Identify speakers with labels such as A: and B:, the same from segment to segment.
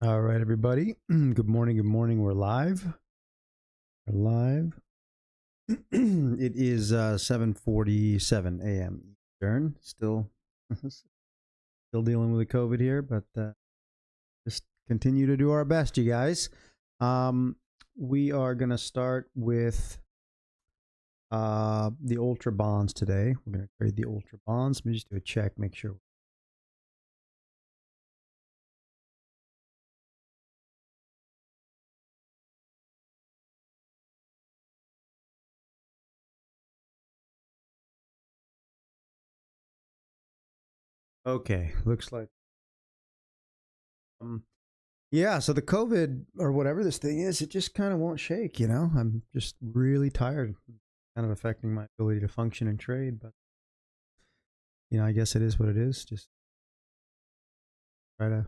A: All right, everybody. Good morning. Good morning. We're live. We're live. It is 7:47 a.m. Eastern. Still, still dealing with the COVID here, but just continue to do our best, you guys. We are gonna start with the ultra bonds today. We're gonna trade the ultra bonds. Let me just do a check, make sure. Okay, looks like. Yeah, so the COVID or whatever this thing is, it just kind of won't shake, you know? I'm just really tired. Kind of affecting my ability to function and trade, but I guess it is what it is. Just try to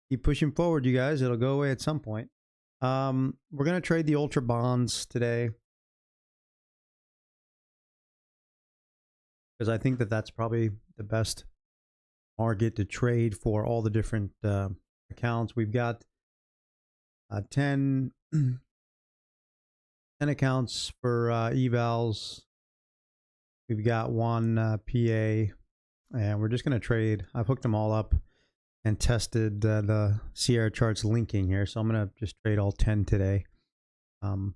A: keep pushing forward, you guys. It'll go away at some point. We're gonna trade the ultra bonds today because I think that that's probably the best market to trade for all the different accounts. We've got 10 accounts for evals. We've got one PA, and we're just going to trade. I've hooked them all up and tested the Sierra charts linking here. So I'm going to just trade all 10 today on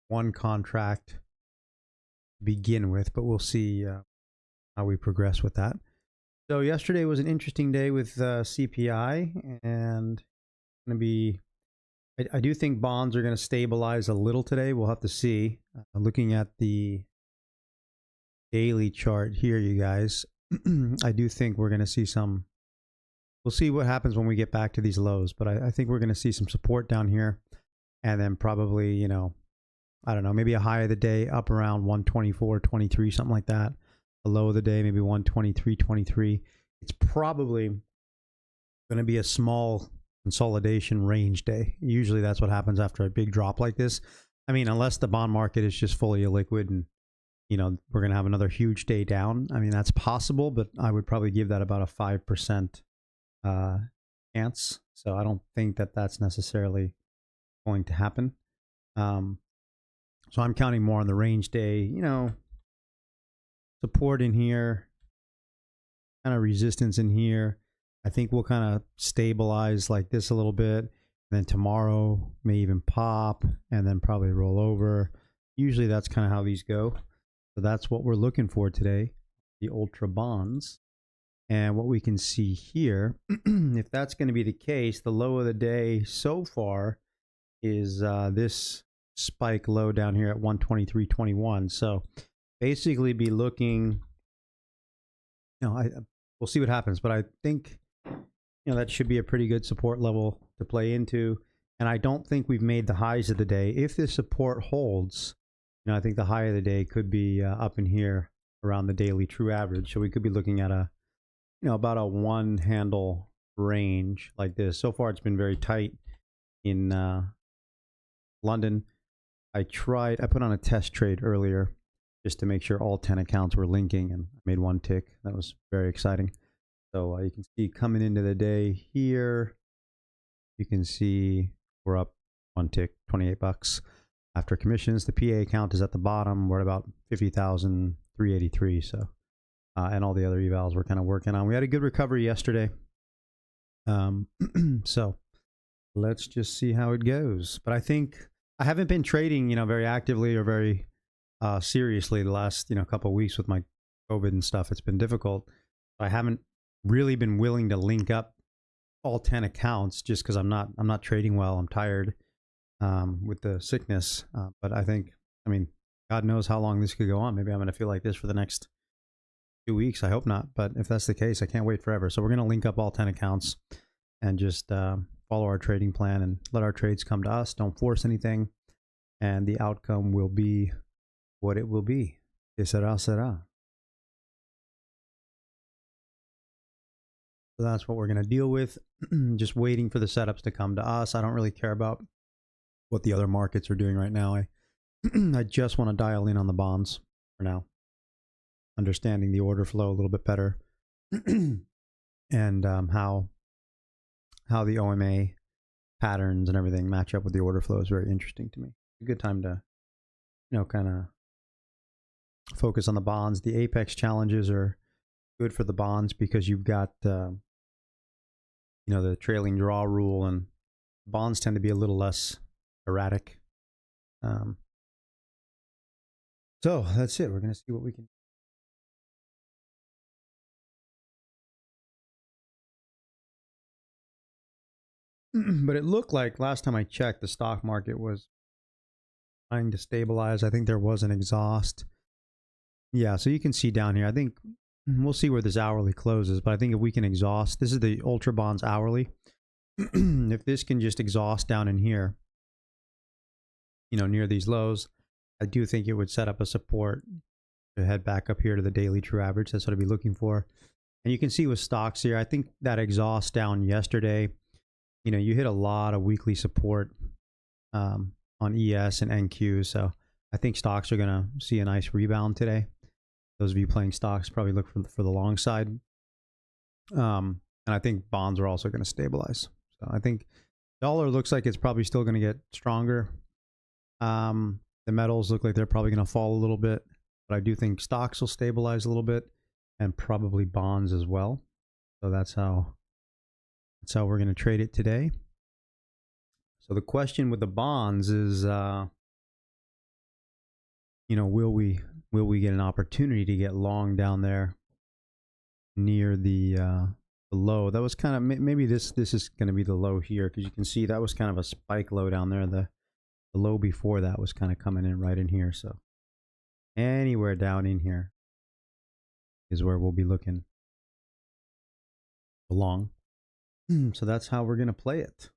A: one contract to begin with, but we'll see how we progress with that. So yesterday was an interesting day with CPI, and going to be. I do think bonds are going to stabilize a little today. We'll have to see. Looking at the daily chart here, you guys, I do think we're going to see some. We'll see what happens when we get back to these lows, but I think we're going to see some support down here, and then probably, I don't know, maybe a high of the day up around 124.23, something like that. A low of the day, maybe 123.23. It's probably going to be a small consolidation range day. Usually that's what happens after a big drop like this. I mean, unless the bond market is just fully illiquid and, we're going to have another huge day down. I mean, that's possible, but I would probably give that about a 5% chance. So I don't think that that's necessarily going to happen. So I'm counting more on the range day, support in here, kind of resistance in here. I think we'll kind of stabilize like this a little bit. And then tomorrow may even pop and then probably roll over. Usually that's kind of how these go. So that's what we're looking for today, the ultra bonds. And what we can see here, if that's going to be the case, the low of the day so far is this spike low down here at 123.21. So basically be looking, we'll see what happens, but I think that should be a pretty good support level to play into. And I don't think we've made the highs of the day. If this support holds, I think the high of the day could be up in here around the daily true average. So we could be looking at about a one handle range like this. So far, it's been very tight in London. I put on a test trade earlier just to make sure all 10 accounts were linking, and I made one tick. That was very exciting. So you can see coming into the day here, you can see we're up one tick, 28 bucks. After commissions, the PA account is at the bottom. We're at about 50,383. So, and all the other evals we're kind of working on. We had a good recovery yesterday. So let's just see how it goes. But I think I haven't been trading, very actively or very seriously the last, couple of weeks with my COVID and stuff. It's been difficult. I haven't really been willing to link up all 10 accounts just because I'm not trading well. I'm tired with the sickness. But I think, God knows how long this could go on. Maybe I'm going to feel like this for the next 2 weeks. I hope not. But if that's the case, I can't wait forever. So we're going to link up all 10 accounts and just follow our trading plan and let our trades come to us. Don't force anything. And the outcome will be what it will be. Que sera, sera. So that's what we're going to deal with. Just waiting for the setups to come to us. I don't really care about what the other markets are doing right now. I just want to dial in on the bonds for now. Understanding the order flow a little bit better. And how how the OMA patterns and everything match up with the order flow is very interesting to me. A good time to, kind of focus on the bonds. The apex challenges are good for the bonds because you've got, the trailing draw rule, and bonds tend to be a little less erratic. So that's it. We're going to see what we can. But it looked like last time I checked, the stock market was trying to stabilize. I think there was an exhaust. Yeah, so you can see down here. I think we'll see where this hourly closes, but I think if we can exhaust, this is the Ultra Bonds hourly. If this can just exhaust down in here, near these lows, I do think it would set up a support to head back up here to the daily true average. That's what I'd be looking for. And you can see with stocks here, I think that exhaust down yesterday, you hit a lot of weekly support on ES and NQ. So I think stocks are going to see a nice rebound today. Those of you playing stocks probably look for the long side. And I think bonds are also going to stabilize. So I think dollar looks like it's probably still going to get stronger. The metals look like they're probably going to fall a little bit, but I do think stocks will stabilize a little bit, and probably bonds as well. So that's how we're going to trade it today. So the question with the bonds is, will we get an opportunity to get long down there near the low? That was kind of, maybe this is going to be the low here, because you can see that was kind of a spike low down there. The low before that was kind of coming in right in here. So anywhere down in here is where we'll be looking long. So that's how we're going to play it.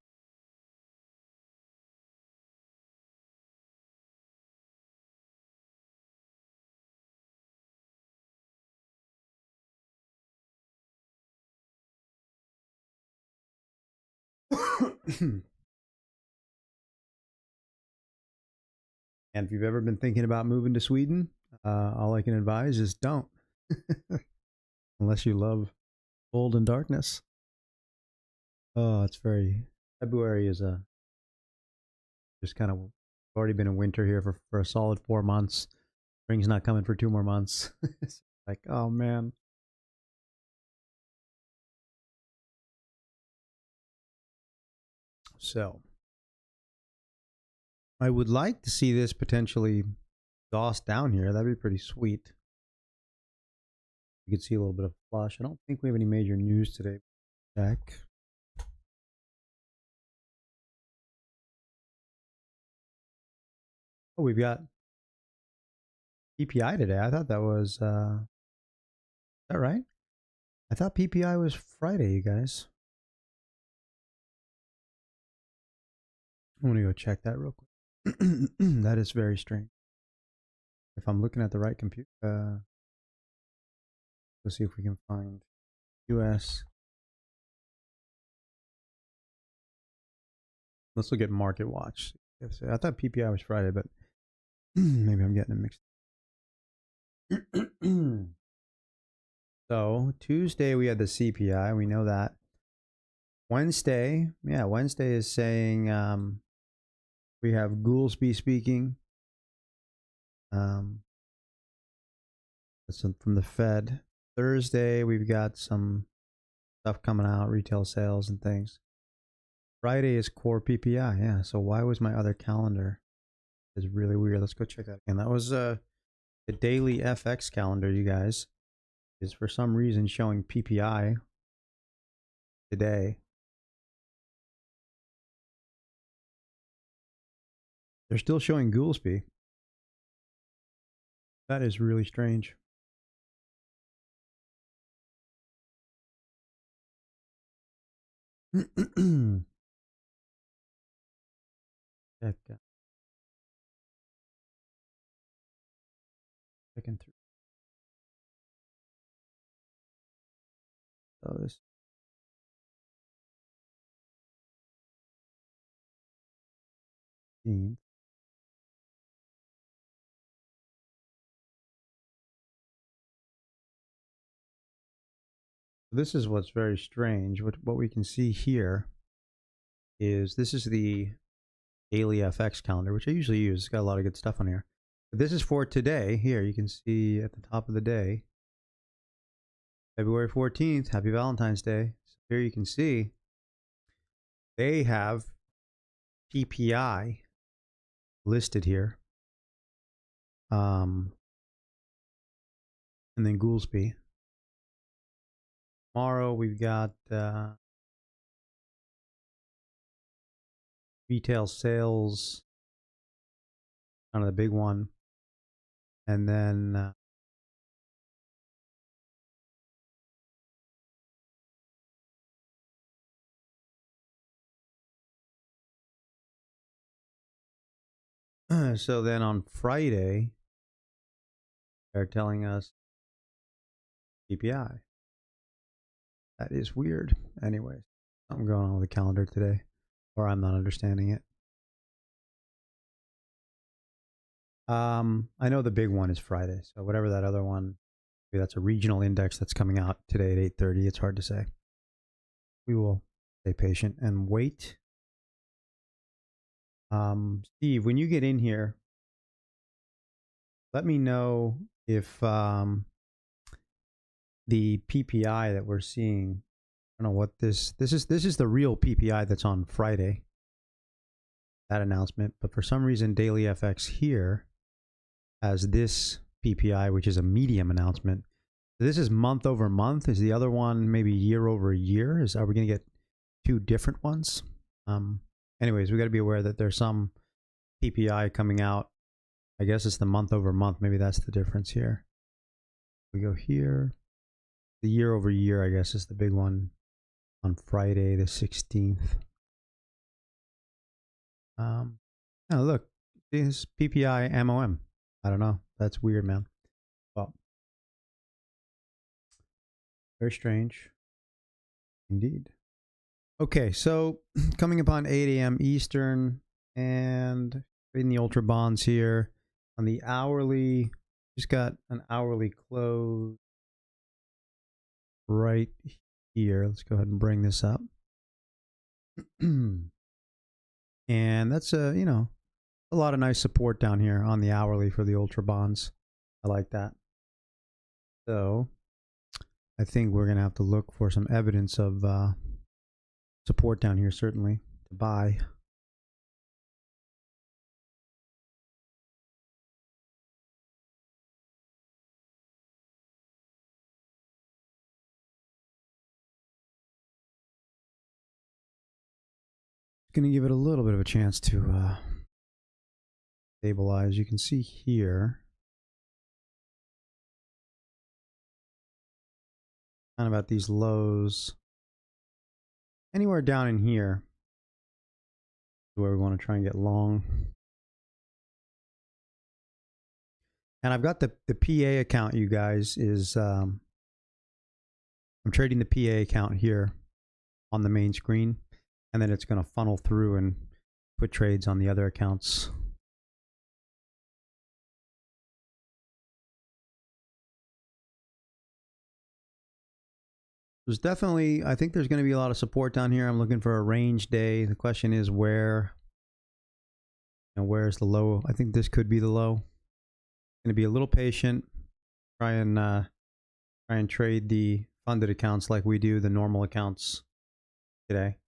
A: And if you've ever been thinking about moving to Sweden, all I can advise is don't. Unless you love cold and darkness. Oh, it's February is just kind of already been a winter here for a solid 4 months. Spring's not coming for 2 more months. It's like, oh man. So I would like to see this potentially exhaust down here. That'd be pretty sweet. You could see a little bit of flush. I don't think we have any major news today. Check. Oh, we've got PPI today. I thought that was, is that right? I thought PPI was Friday, you guys. I'm going to go check that real quick. That is very strange. If I'm looking at the right computer, let's see if we can find US. Let's look at Market Watch. I thought PPI was Friday, but maybe I'm getting it mixed. So Tuesday we had the CPI. We know that. Wednesday is saying we have Goolsby speaking. That's from the Fed. Thursday we've got some stuff coming out, retail sales and things. Friday is core PPI. Yeah. So why was my other calendar? It's really weird. Let's go check that again. That was the daily FX calendar, you guys, is for some reason showing PPI today. They're still showing Goolsby. That is really strange. Check. Checking through. So this. This is what's very strange. What we can see here is this is the daily FX calendar, which I usually use. It's got a lot of good stuff on here. But this is for today. Here, you can see at the top of the day, February 14th, happy Valentine's Day. So here you can see they have PPI listed here. And then Goolsby. Tomorrow we've got retail sales, kind of the big one. And then so then on Friday, they're telling us PPI. That is weird. Anyways, something going on with the calendar today, or I'm not understanding it. I know the big one is Friday, so whatever that other one, maybe that's a regional index that's coming out today at 8:30. It's hard to say. We will stay patient and wait. Steve, when you get in here, let me know if the PPI that we're seeing, I don't know what this is the real PPI that's on Friday, that announcement, but for some reason Daily FX here has this PPI, which is a medium announcement. This is month over month. Is the other one maybe year over year? Are we going to get two different ones? Anyways, we got to be aware that there's some PPI coming out. I guess it's the month over month. Maybe that's the difference here. We go here. The year over year, I guess, is the big one on Friday the 16th. Oh, look, this PPI MOM. I don't know. That's weird, man. Well, very strange indeed. Okay, so coming upon 8 a.m. Eastern and in the ultra bonds here on the hourly, just got an hourly close right here. Let's go ahead and bring this up. And that's a lot of nice support down here on the hourly for the ultra bonds. I like that. So I think we're going to have to look for some evidence of support down here, certainly, to buy. Going to give it a little bit of a chance to stabilize. You can see here, kind of at these lows, anywhere down in here is where we want to try and get long. And I've got the PA account, you guys, is I'm trading the PA account here on the main screen, and then it's going to funnel through and put trades on the other accounts. There's definitely, I think there's going to be a lot of support down here. I'm looking for a range day. The question is where, where's the low? I think this could be the low. Going to be a little patient. Try and trade the funded accounts like we do the normal accounts today.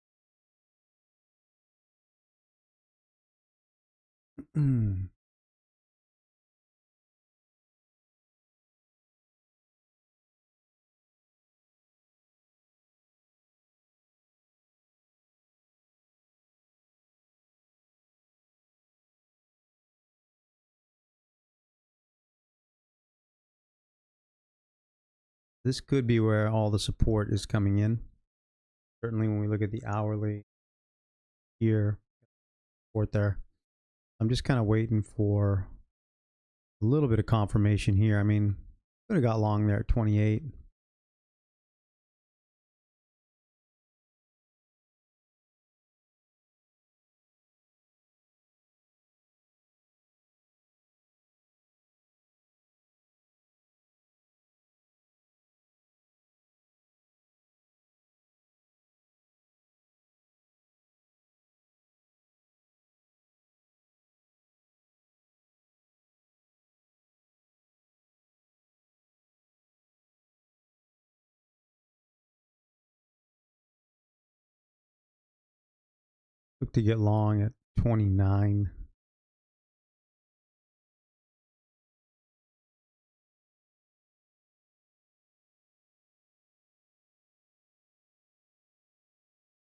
A: This could be where all the support is coming in. Certainly when we look at the hourly here, support there. I'm just kind of waiting for a little bit of confirmation here. I mean, could have got long there at 28. Took to get long at 29.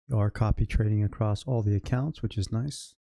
A: You are copy trading across all the accounts, which is nice.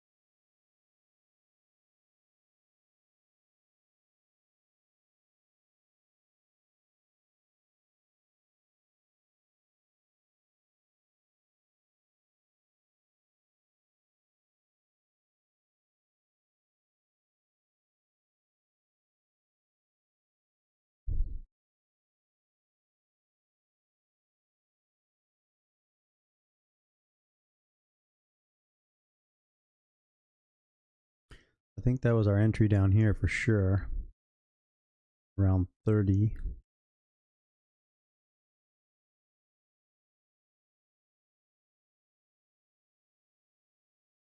A: I think that was our entry down here for sure. Around 30.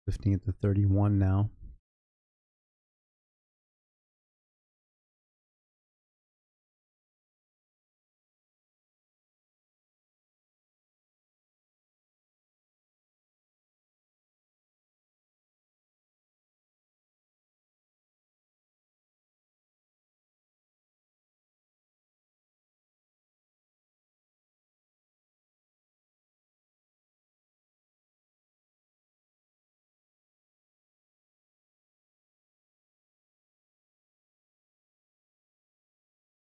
A: Lifting at the 31 now.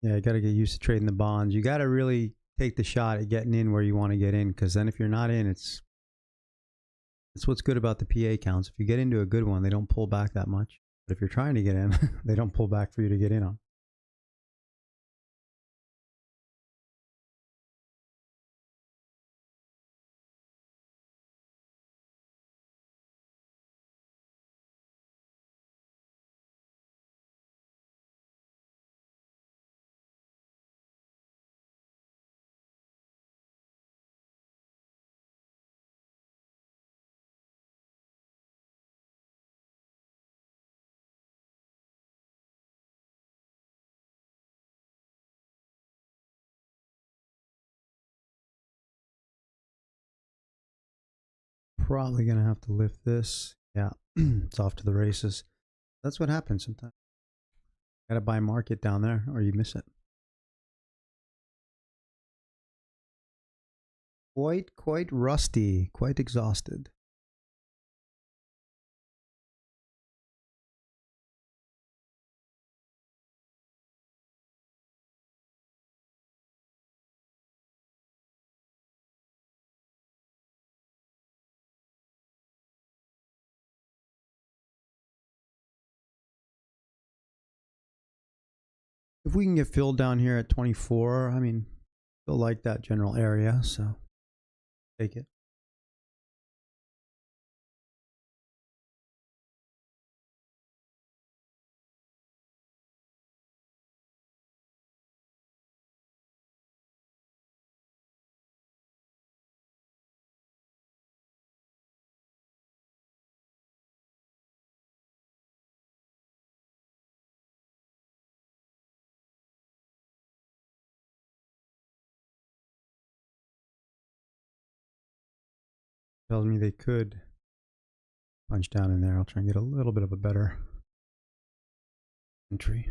A: Yeah, you got to get used to trading the bonds. You got to really take the shot at getting in where you want to get in, because then if you're not in, that's what's good about the PA counts. If you get into a good one, they don't pull back that much. But if you're trying to get in, they don't pull back for you to get in on. Probably going to have to lift this. Yeah, it's off to the races. That's what happens sometimes. Got to buy market down there or you miss it. Quite rusty, quite exhausted. If we can get filled down here at 24, I mean, still like that general area, so take it. Tells me they could punch down in there. I'll try and get a little bit of a better entry.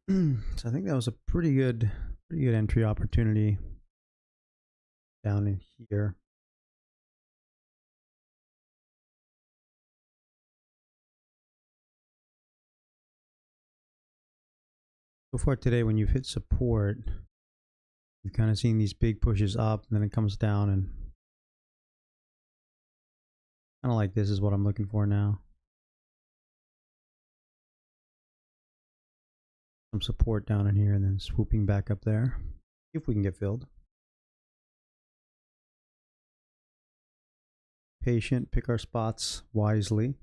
A: So I think that was a pretty good entry opportunity. down in here. So far today, when you've hit support, you've kind of seen these big pushes up, and then it comes down, and kind of like this is what I'm looking for now. Some support down in here, and then swooping back up there. See if we can get filled. Patient, pick our spots wisely.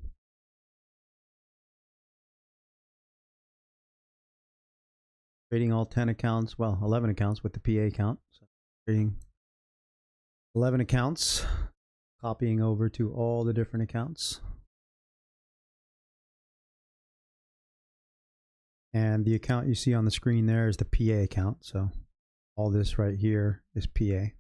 A: Trading all 10 accounts, well, 11 accounts with the PA count. So trading 11 accounts, copying over to all the different accounts. And the account you see on the screen there is the PA account. So all this right here is PA.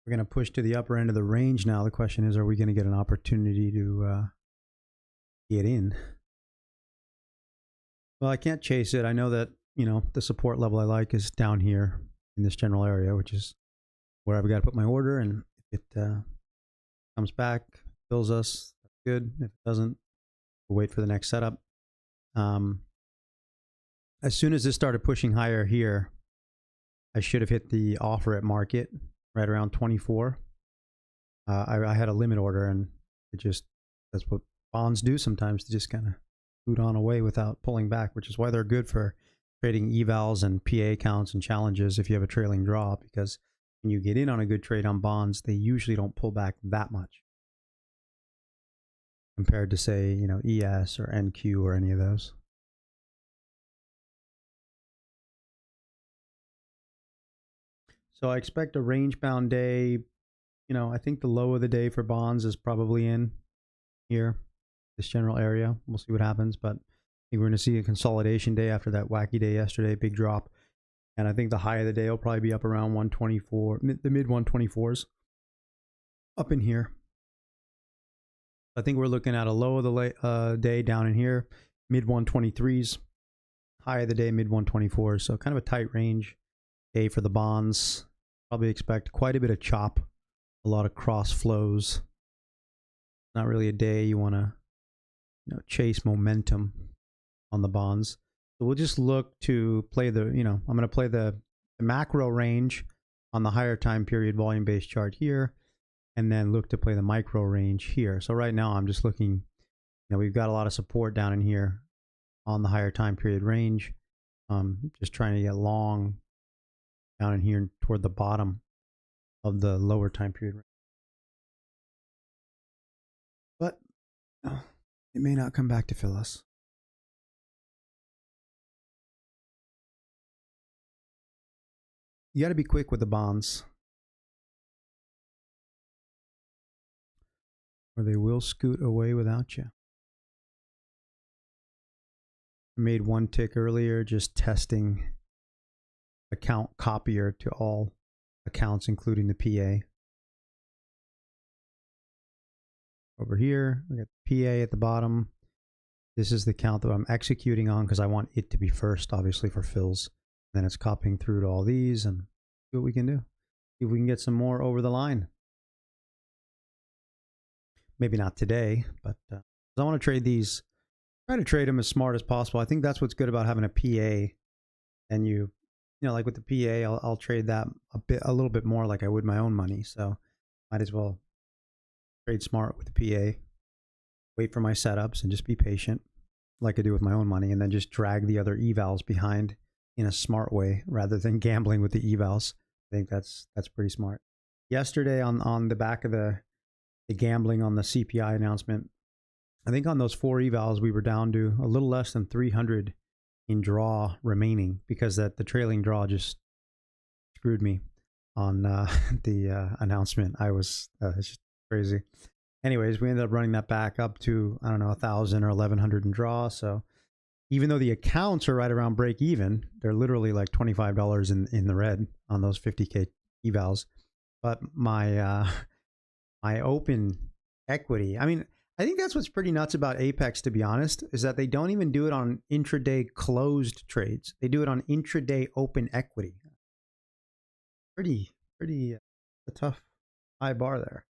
A: We're going to push to the upper end of the range now. The question is, are we going to get an opportunity to get in? Well, I can't chase it. I know that, you know, the support level I like is down here in this general area, which is where I've got to put my order. And if it comes back, fills us, that's good. If it doesn't, we'll wait for the next setup. As soon as this started pushing higher here, I should have hit the offer at market right around 24. I had a limit order, and it just, that's what bonds do sometimes, to just kind of boot on away without pulling back, which is why they're good for trading evals and PA counts and challenges if you have a trailing draw, because when you get in on a good trade on bonds, they usually don't pull back that much compared to, say, you know, ES or NQ or any of those. So I expect a range bound day. You know, I think the low of the day for bonds is probably in here, this general area. We'll see what happens, but I think we're going to see a consolidation day after that wacky day yesterday, big drop. And I think the high of the day will probably be up around 124, the mid 124s, up in here. I think we're looking at a low of the day down in here, mid 123s, high of the day, mid 124s. So kind of a tight range day for the bonds. Probably expect quite a bit of chop, a lot of cross flows. Not really a day you want to, you know, chase momentum on the bonds. So we'll just look to play the, you know, I'm going to play the macro range on the higher time period volume based chart here, and then look to play the micro range here. So right now I'm just looking, you know, we've got a lot of support down in here on the higher time period range. Just trying to get long down in here toward the bottom of the lower time period. But it may not come back to fill us. You got to be quick with the bonds, or they will scoot away without you. I made one tick earlier just testing account copier to all accounts, including the PA. Over here, we got the PA at the bottom. This is the account that I'm executing on because I want it to be first, obviously, for fills. Then it's copying through to all these and see what we can do. See if we can get some more over the line. Maybe not today, but I want to trade these. Try to trade them as smart as possible. I think that's what's good about having a PA. And you know, like with the PA, I'll trade that a little bit more like I would my own money. So might as well trade smart with the PA. Wait for my setups and just be patient, like I do with my own money, and then just drag the other evals behind in a smart way rather than gambling with the evals. I think that's pretty smart. Yesterday on the back of the gambling on the CPI announcement, I think on those 4 evals we were down to a little less than 300 in draw remaining, because that the trailing draw just screwed me on the announcement. It's just crazy. Anyways, we ended up running that back up to, I don't know, 1,000 or 1,100 in draw. So even though the accounts are right around break even, they're literally like $25 in the red on those 50K evals. But my my open equity, I mean, I think that's what's pretty nuts about Apex, to be honest, is that they don't even do it on intraday closed trades. They do it on intraday open equity. Pretty a tough high bar there.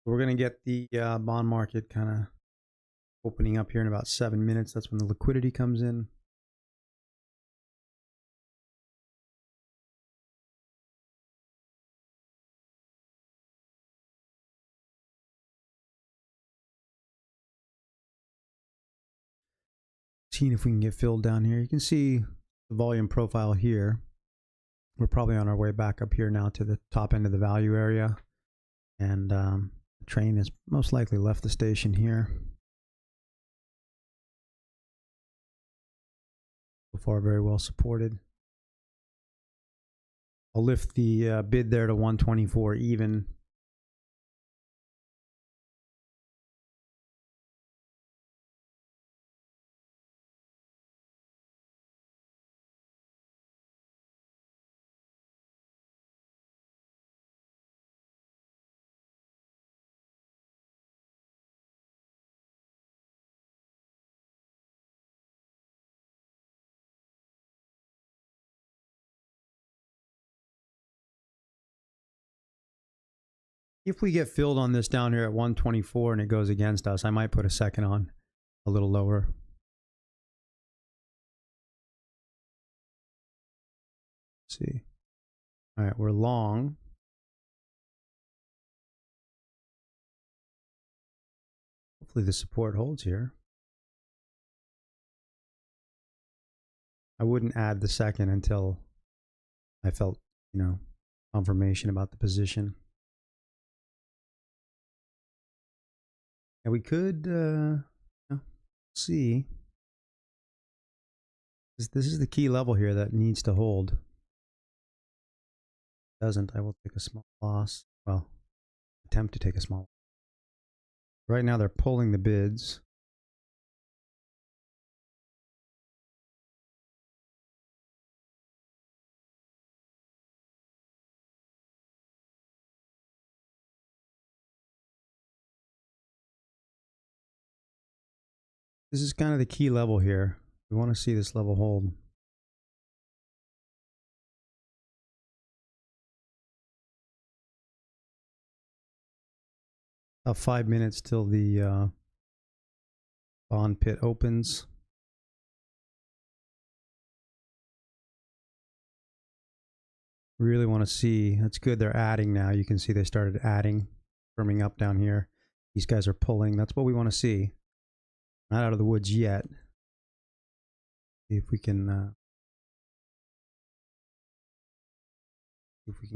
A: We're going to get the bond market kind of opening up here in about 7 minutes. That's when the liquidity comes in. Seeing if we can get filled down here. You can see the volume profile here. We're probably on our way back up here now to the top end of the value area. And the train has most likely left the station here. So far, very well supported. I'll lift the bid there to 124 even. If we get filled on this down here at 124 and it goes against us, I might put a second on a little lower. Let's see. All right, we're long. Hopefully the support holds here. I wouldn't add the second until I felt, confirmation about the position. And we could see. This is the key level here that needs to hold. If it doesn't, I will take a small loss. Well, attempt to take a small loss. Right now they're pulling the bids. This is kind of the key level here. We want to see this level hold. About 5 minutes till the bond pit opens. Really want to see. That's good. They're adding now. You can see they started adding, firming up down here. These guys are pulling. That's what we want to see. Not out of the woods yet. See if we can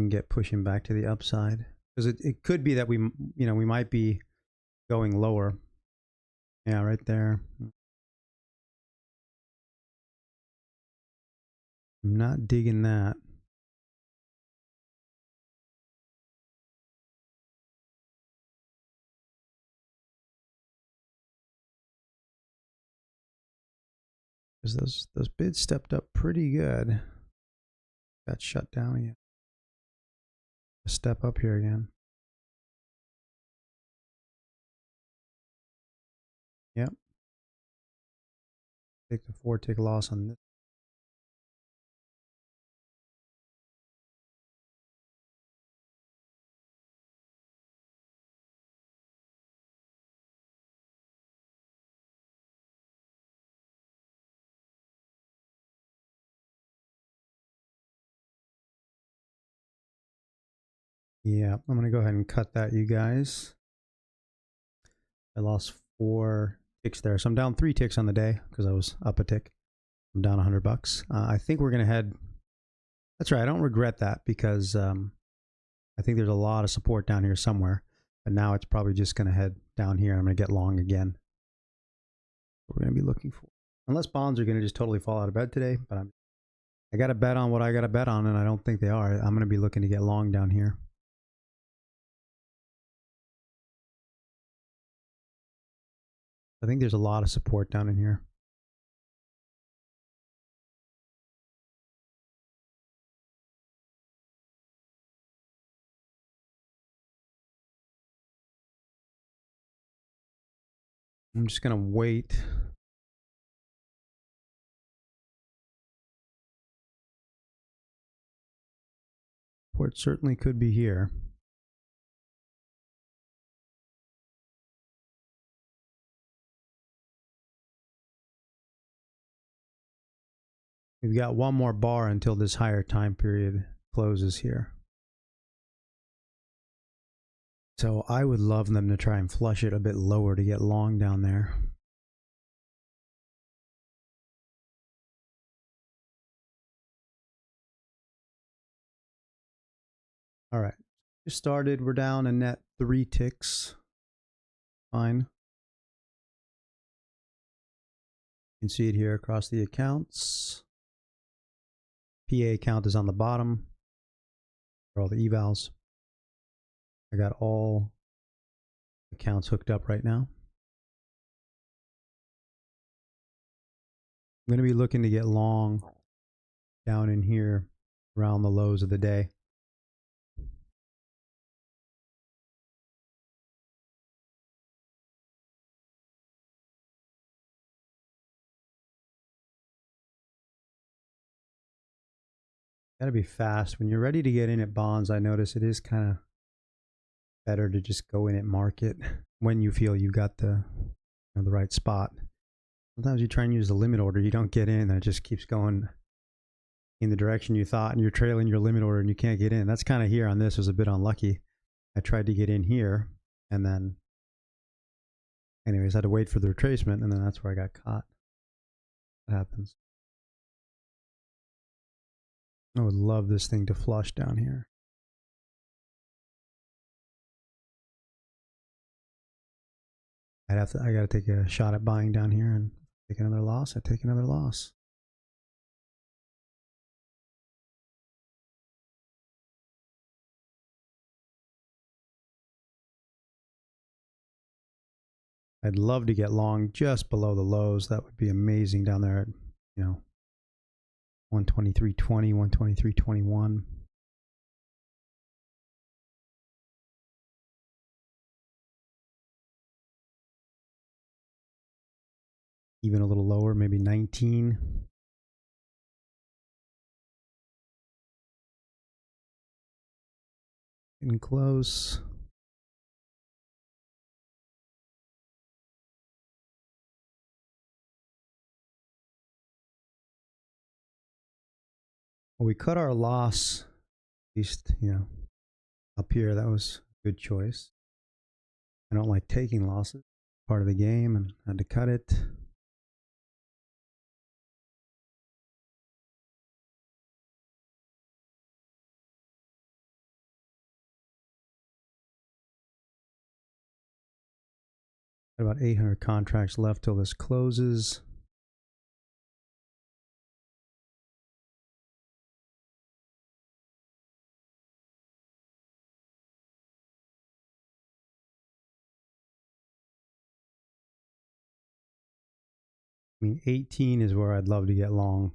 A: get pushing back to the upside, because it could be that we might be going lower. Yeah, right there. I'm not digging that. Because those bids stepped up pretty good. Got shut down again. Step up here again. Yep. Take the 4 tick loss on this. Yeah, I'm going to go ahead and cut that, you guys. I lost 4 ticks there. So I'm down 3 ticks on the day because I was up a tick. I'm down $100. I think we're going to head. That's right. I don't regret that, because I think there's a lot of support down here somewhere. But now it's probably just going to head down here. I'm going to get long again. We're going to be looking for. Unless bonds are going to just totally fall out of bed today. But I got to bet on what I got to bet on, and I don't think they are. I'm going to be looking to get long down here. I think there's a lot of support down in here. I'm just going to wait. Port certainly could be here. We've got one more bar until this higher time period closes here. So I would love them to try and flush it a bit lower to get long down there. All right, just started. We're down a net 3 ticks. Fine. You can see it here across the accounts. PA account is on the bottom for all the evals. I got all accounts hooked up right now. I'm going to be looking to get long down in here around the lows of the day. Got to be fast. When you're ready to get in at bonds, I notice it is kind of better to just go in at market when you feel you got the right spot. Sometimes you try and use the limit order, you don't get in, and it just keeps going in the direction you thought, and you're trailing your limit order and you can't get in. That's kind of here on this was a bit unlucky. I tried to get in here, and then anyways, I had to wait for the retracement, and then that's where I got caught. That happens. I would love this thing to flush down here. I gotta take a shot at buying down here and take another loss. I take another loss. I'd love to get long just below the lows. That would be amazing down there at, 123.20, 123.21. Even a little lower, maybe 19. Getting close. Well, we cut our loss, at least, up here. That was a good choice. I don't like taking losses. Part of the game, and had to cut it. Got about 800 contracts left till this closes. I mean, 18 is where I'd love to get long.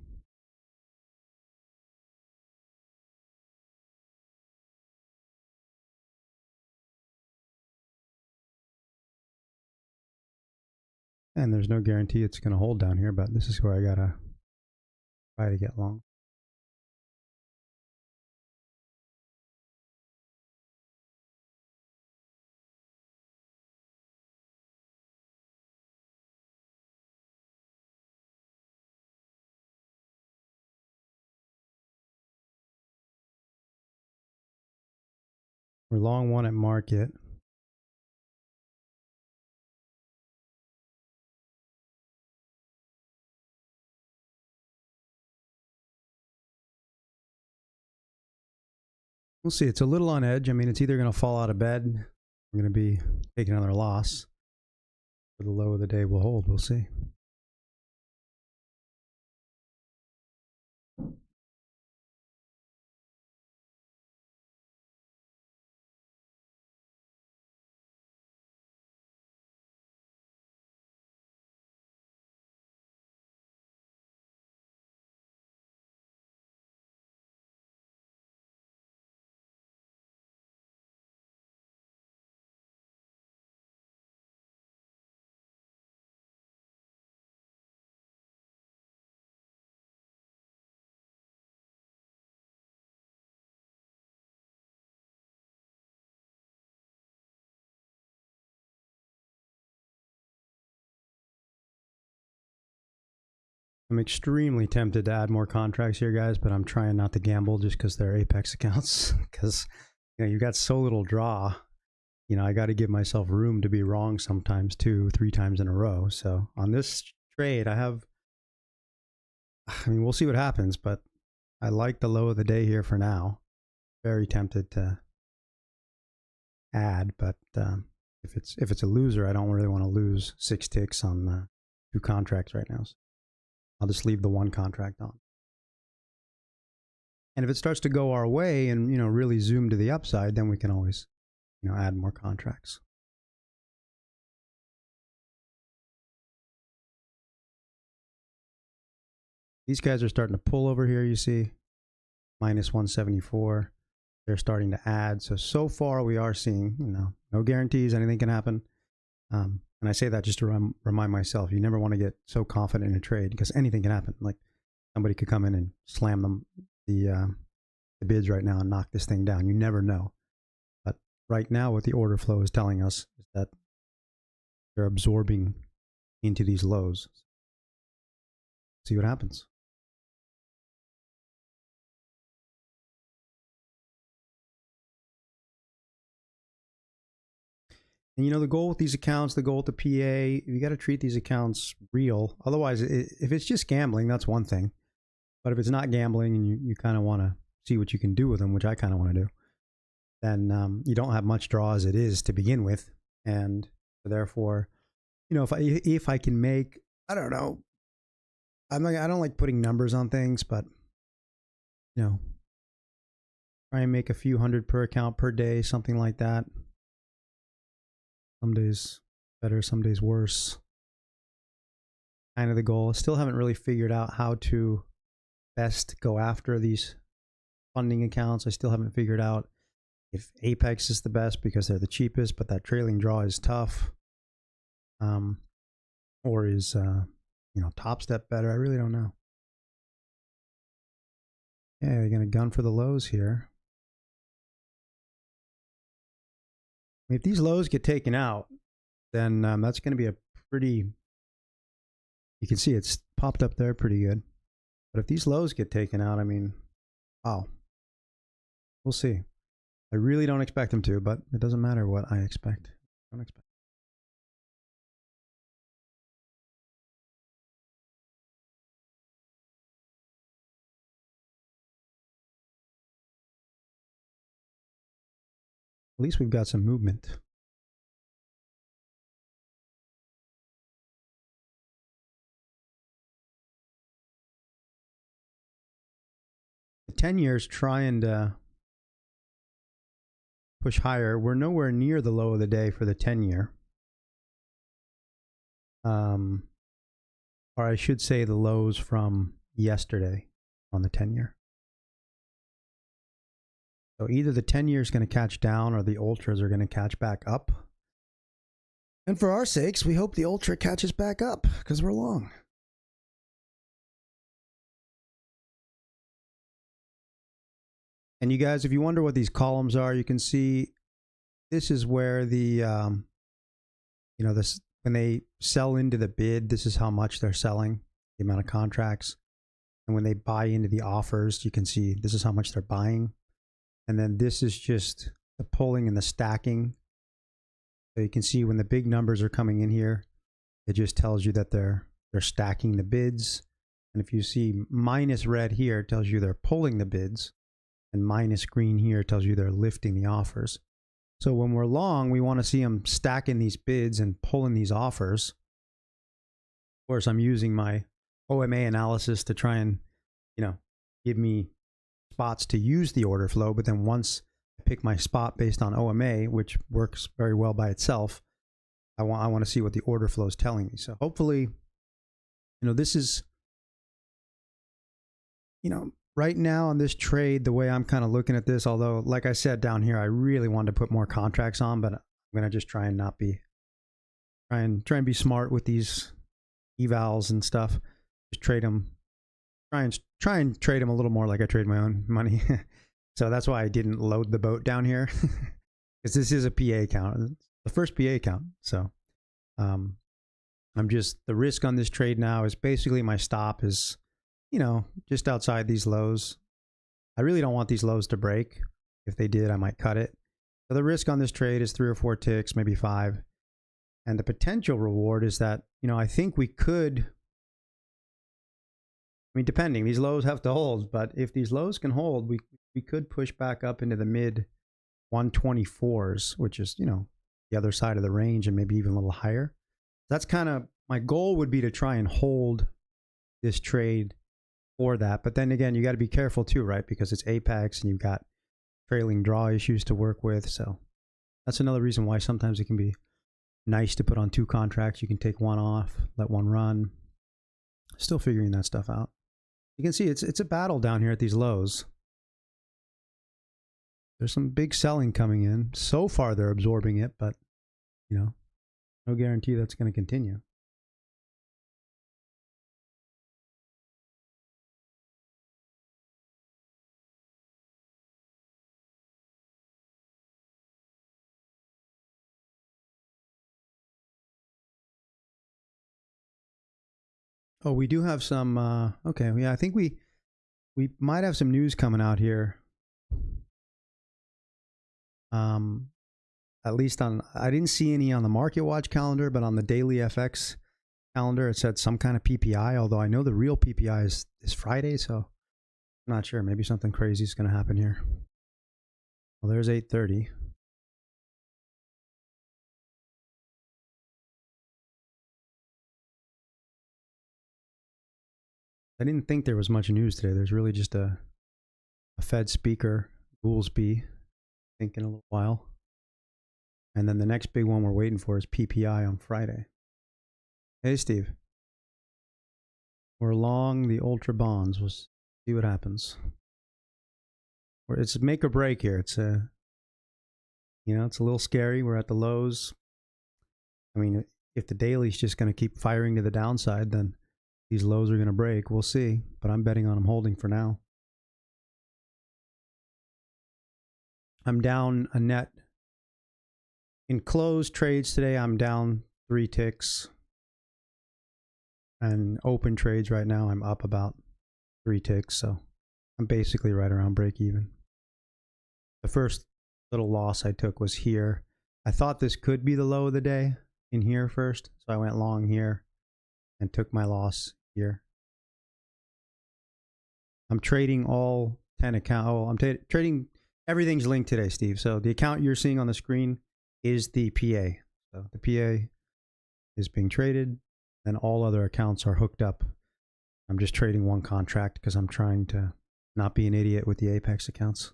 A: And there's no guarantee it's going to hold down here, but this is where I gotta try to get long. We're long one at market. We'll see. It's a little on edge. I mean, it's either going to fall out of bed. I'm going to be taking another loss. Or the low of the day will hold. We'll see. I'm extremely tempted to add more contracts here, guys, but I'm trying not to gamble just because they're Apex accounts. Because you got so little draw. I got to give myself room to be wrong sometimes 2-3 times in a row. So on this trade, we'll see what happens, but I like the low of the day here for now. Very tempted to add, but if it's a loser, I don't really want to lose 6 ticks on 2 contracts right now. So I'll just leave the 1 contract on. And if it starts to go our way and really zoom to the upside, then we can always add more contracts. These guys are starting to pull over here, you see, minus 174. They're starting to add. So far we are seeing, no guarantees, anything can happen. And I say that just to remind myself, you never want to get so confident in a trade because anything can happen. Like somebody could come in and slam the bids right now and knock this thing down. You never know. But right now what the order flow is telling us is that they're absorbing into these lows. See what happens. And the goal with these accounts, the goal with the PA, you got to treat these accounts real. Otherwise, if it's just gambling, that's one thing. But if it's not gambling and you kind of want to see what you can do with them, which I kind of want to do, then you don't have much draw as it is to begin with. And therefore, if I can make, I don't know, I don't like putting numbers on things, but try and make a few hundred per account per day, something like that. Some days better, some days worse. Kind of the goal. Still haven't really figured out how to best go after these funding accounts. I still haven't figured out if Apex is the best because they're the cheapest, but that trailing draw is tough. Or is Top Step better? I really don't know. Yeah, they're gonna gun for the lows here. If these lows get taken out, then that's going to be a pretty, you can see it's popped up there pretty good. But if these lows get taken out, wow, we'll see. I really don't expect them to, but it doesn't matter what I expect. Don't expect. At least we've got some movement. The 10 years trying to push higher. We're nowhere near the low of the day for the 10-year. Or I should say the lows from yesterday on the 10-year. So either the 10-year is going to catch down or the ultras are going to catch back up. And for our sakes, we hope the ultra catches back up because we're long. And you guys, if you wonder what these columns are, you can see this is where the, this when they sell into the bid, this is how much they're selling, the amount of contracts. And when they buy into the offers, you can see this is how much they're buying. And then this is just the pulling and the stacking. So you can see when the big numbers are coming in here, it just tells you that they're stacking the bids. And if you see minus red here, it tells you they're pulling the bids. And minus green here tells you they're lifting the offers. So when we're long, we want to see them stacking these bids and pulling these offers. Of course, I'm using my OMA analysis to try and, give me spots to use the order flow. But then once I pick my spot based on OMA, which works very well by itself, I want to see what the order flow is telling me. So hopefully, this is, right now on this trade, the way I'm kind of looking at this, although like I said down here, I really wanted to put more contracts on, but I'm going to just try and not be, try and be smart with these evals and stuff. Just trade them, try and trade them a little more like I trade my own money. So that's why I didn't load the boat down here, because this is a PA account, the first PA account. So I'm the risk on this trade now is basically my stop is, you know, just outside these lows. I really don't want these lows to break. If they did, I might cut it. So the risk on this trade is 3 or 4 ticks, maybe 5. And the potential reward is that, you know, I think we could, I mean, depending, these lows have to hold, but if these lows can hold, we could push back up into the mid 124s, which is, you know, the other side of the range and maybe even a little higher. That's kind of, my goal would be to try and hold this trade for that. But then again, you got to be careful too, right? Because it's Apex and you've got trailing draw issues to work with. So that's another reason why sometimes it can be nice to put on 2 contracts. You can take one off, let one run. Still figuring that stuff out. You can see it's a battle down here at these lows. There's some big selling coming in. So far they're absorbing it, but you know, no guarantee that's going to continue. Oh, we do have some, okay, yeah, I think we might have some news coming out here. At least on, I didn't see any on the Market Watch calendar, but on the daily FX calendar, it said some kind of PPI, although I know the real PPI is Friday, so I'm not sure. Maybe something crazy is going to happen here. Well, there's 8:30. I didn't think there was much news today. There's really just a Fed speaker, Goolsbee, I think in a little while. And then the next big one we're waiting for is PPI on Friday. Hey, Steve. We're long the ultra bonds. We'll see what happens. It's make or break here. It's you know, it's a little scary. We're at the lows. I mean, if the daily's just going to keep firing to the downside, then these lows are going to break. We'll see. But I'm betting on them holding for now. I'm down a net. In closed trades today, I'm down 3 ticks. And open trades right now, I'm up about 3 ticks. So I'm basically right around break even. The first little loss I took was here. I thought this could be the low of the day in here first. So I went long here and took my loss here. I'm trading all 10 accounts. Oh, I'm trading, everything's linked today, Steve. So the account you're seeing on the screen is the PA. So the PA is being traded and all other accounts are hooked up. I'm just trading one contract because I'm trying to not be an idiot with the Apex accounts.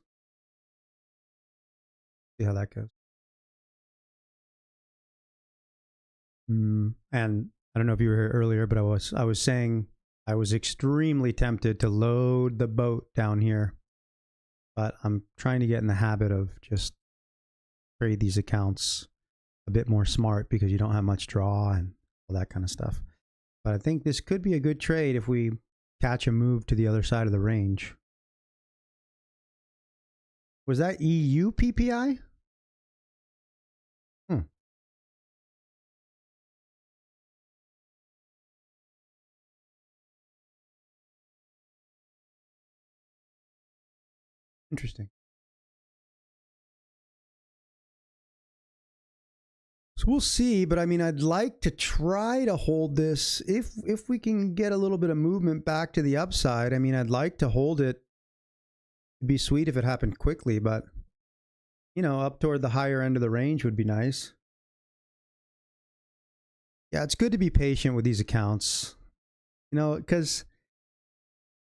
A: See how that goes. And I don't know if you were here earlier, but I was saying I was extremely tempted to load the boat down here, but I'm trying to get in the habit of just trade these accounts a bit more smart because you don't have much draw and all that kind of stuff. But I think this could be a good trade if we catch a move to the other side of the range. Was that EU PPI? Interesting. So we'll see, but I mean, I'd like to try to hold this if we can get a little bit of movement back to the upside. I mean, I'd like to hold it. It'd be sweet if it happened quickly, but you know, up toward the higher end of the range would be nice. Yeah, it's good to be patient with these accounts, you know, because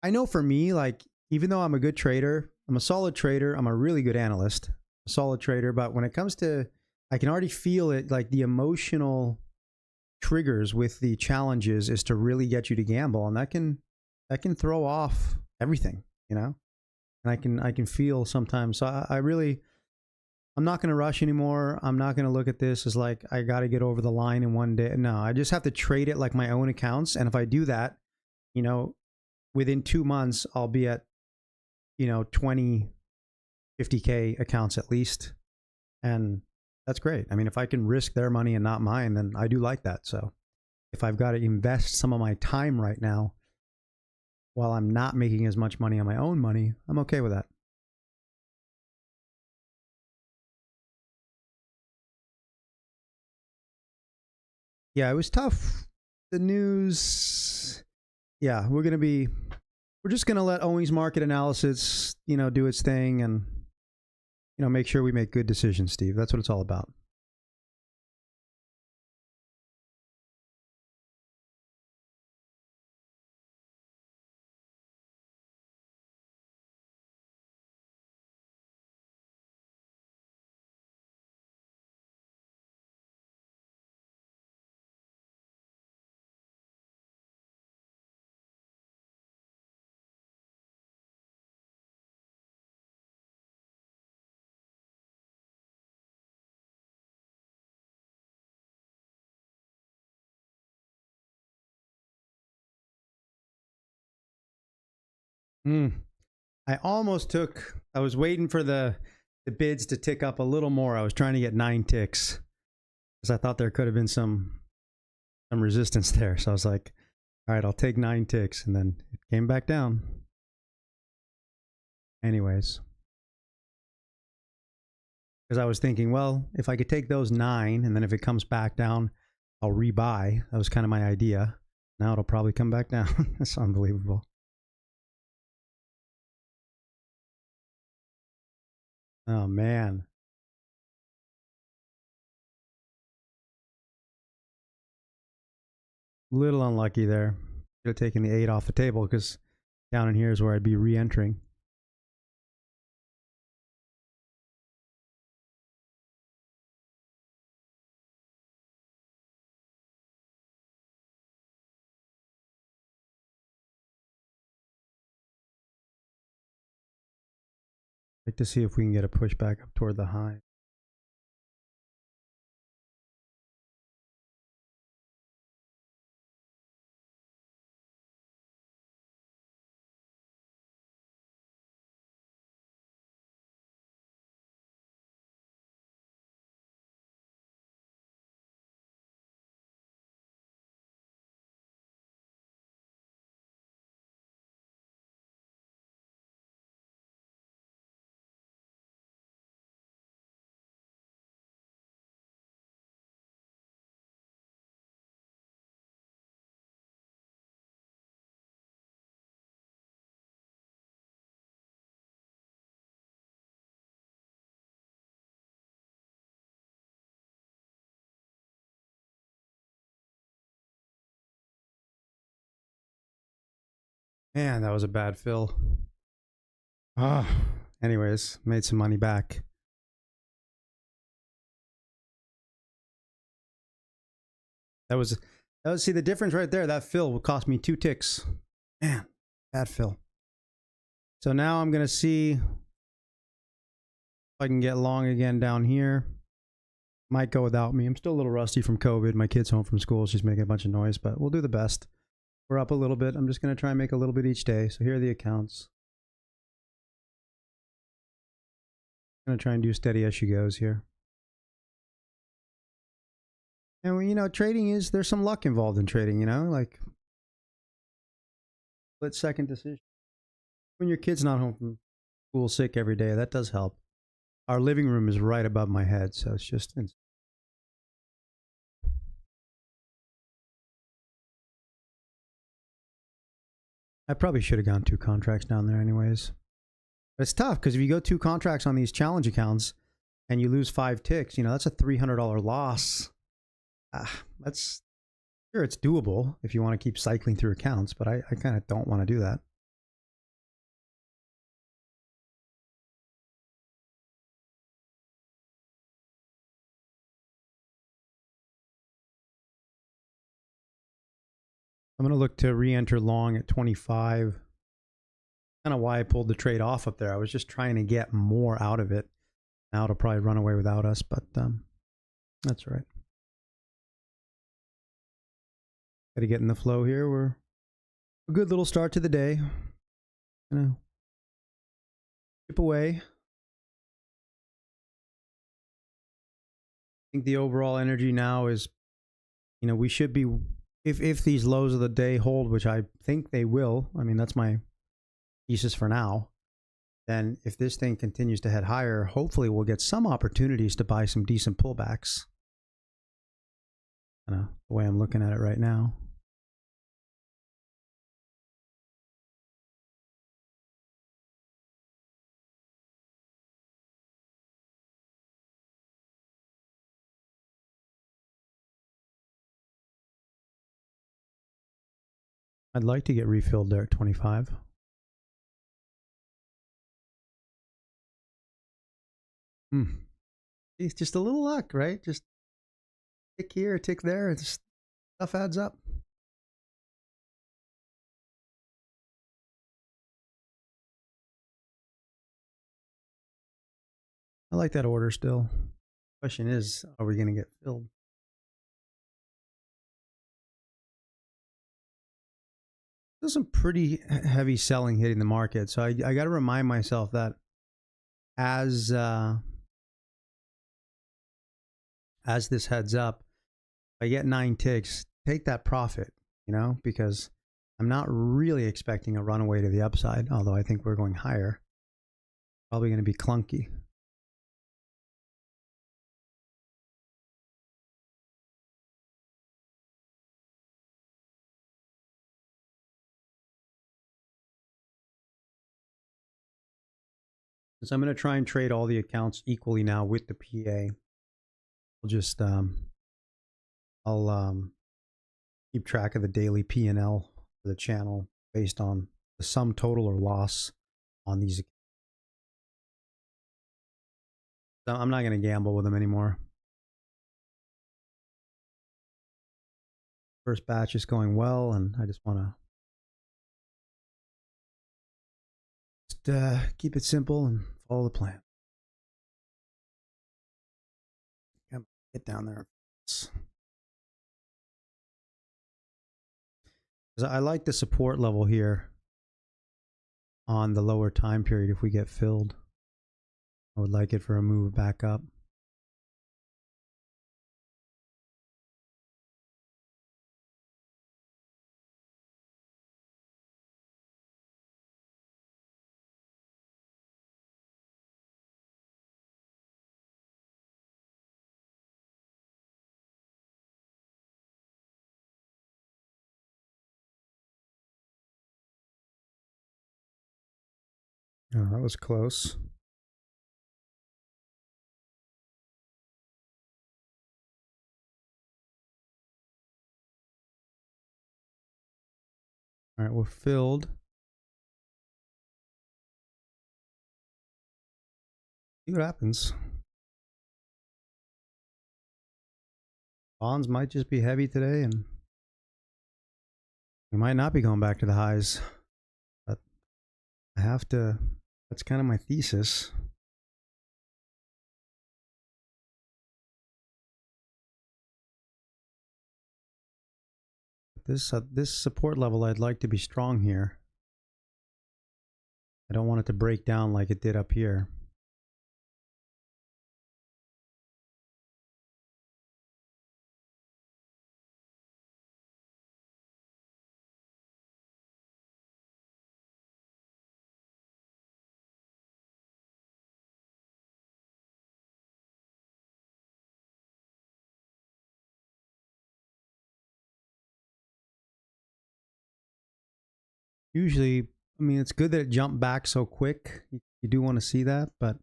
A: I know for me, like, even though I'm a good trader, I'm a solid trader, I'm a really good analyst, a solid trader, but when it comes to, I can already feel it, like the emotional triggers with the challenges is to really get you to gamble, and that can throw off everything, you know. And I can feel sometimes. So I'm not going to rush anymore. I'm not going to look at this as like I got to get over the line in one day. No, I just have to trade it like my own accounts, and if I do that, you know, within 2 months I'll be at, you know, 20, 50K accounts at least, and that's great. I mean, if I can risk their money and not mine, then I do like that. So if I've got to invest some of my time right now while I'm not making as much money on my own money, I'm okay with that. Yeah, it was tough. The news, yeah, we're just going to let Owings market analysis, do its thing and, make sure we make good decisions, Steve. That's what it's all about. I almost took, I was waiting for the bids to tick up a little more. I was trying to get 9 ticks because I thought there could have been some resistance there. So I was like, all right, I'll take 9 ticks. And then it came back down. Anyways. Because I was thinking, well, if I could take those 9 and then if it comes back down, I'll rebuy. That was kind of my idea. Now it'll probably come back down. That's unbelievable. Oh, man. Little unlucky there. Should have taken the 8 off the table because down in here is where I'd be re-entering. Like to see if we can get a pushback up toward the high. Man, that was a bad fill. Ah, anyways, made some money back. That was see the difference right there. That fill would cost me 2 ticks. Man, bad fill. So now I'm gonna see if I can get long again down here. Might go without me. I'm still a little rusty from COVID. My kid's home from school. She's making a bunch of noise, but we'll do the best. We're up a little bit. I'm just gonna try and make a little bit each day. So here are the accounts. I'm gonna try and do steady as she goes here. And trading is, there's some luck involved in trading, like split second decision. When your kid's not home from school sick every day, that does help. Our living room is right above my head, so it's just I probably should have gone 2 contracts down there anyways. But it's tough because if you go 2 contracts on these challenge accounts and you lose 5 ticks, that's a $300 loss. That's sure it's doable if you want to keep cycling through accounts, but I kind of don't want to do that. I'm going to look to re-enter long at 25. Kind of why I pulled the trade off up there. I was just trying to get more out of it. Now it'll probably run away without us, but that's right. Got to get in the flow here. We're a good little start to the day. Chip away. I think the overall energy now is, we should be if these lows of the day hold, which I think they will, I mean, that's my thesis for now, then if this thing continues to head higher, hopefully we'll get some opportunities to buy some decent pullbacks. The way I'm looking at it right now. I'd like to get refilled there at 25. It's just a little luck, right? Just tick here, tick there. It's stuff adds up. I like that order still. Question is, are we going to get filled? There's some pretty heavy selling hitting the market, so I got to remind myself that as this heads up, if I get 9 ticks, take that profit, because I'm not really expecting a runaway to the upside, although I think we're going higher. Probably going to be clunky. So I'm going to try and trade all the accounts equally now with the PA. We'll just I'll keep track of the daily P&L for the channel based on the sum total or loss on these. So I'm not going to gamble with them anymore. First batch is going well, and I just want to keep it simple and follow the plan. Get down there. I like the support level here on the lower time period. If we get filled, I would like it for a move back up. Oh, that was close. All right, we're filled. See what happens. Bonds might just be heavy today, and we might not be going back to the highs. But I have to, that's kind of my thesis. This support level, I'd like to be strong here. I don't want it to break down like it did up here. Usually, I mean, it's good that it jumped back so quick. You do want to see that, but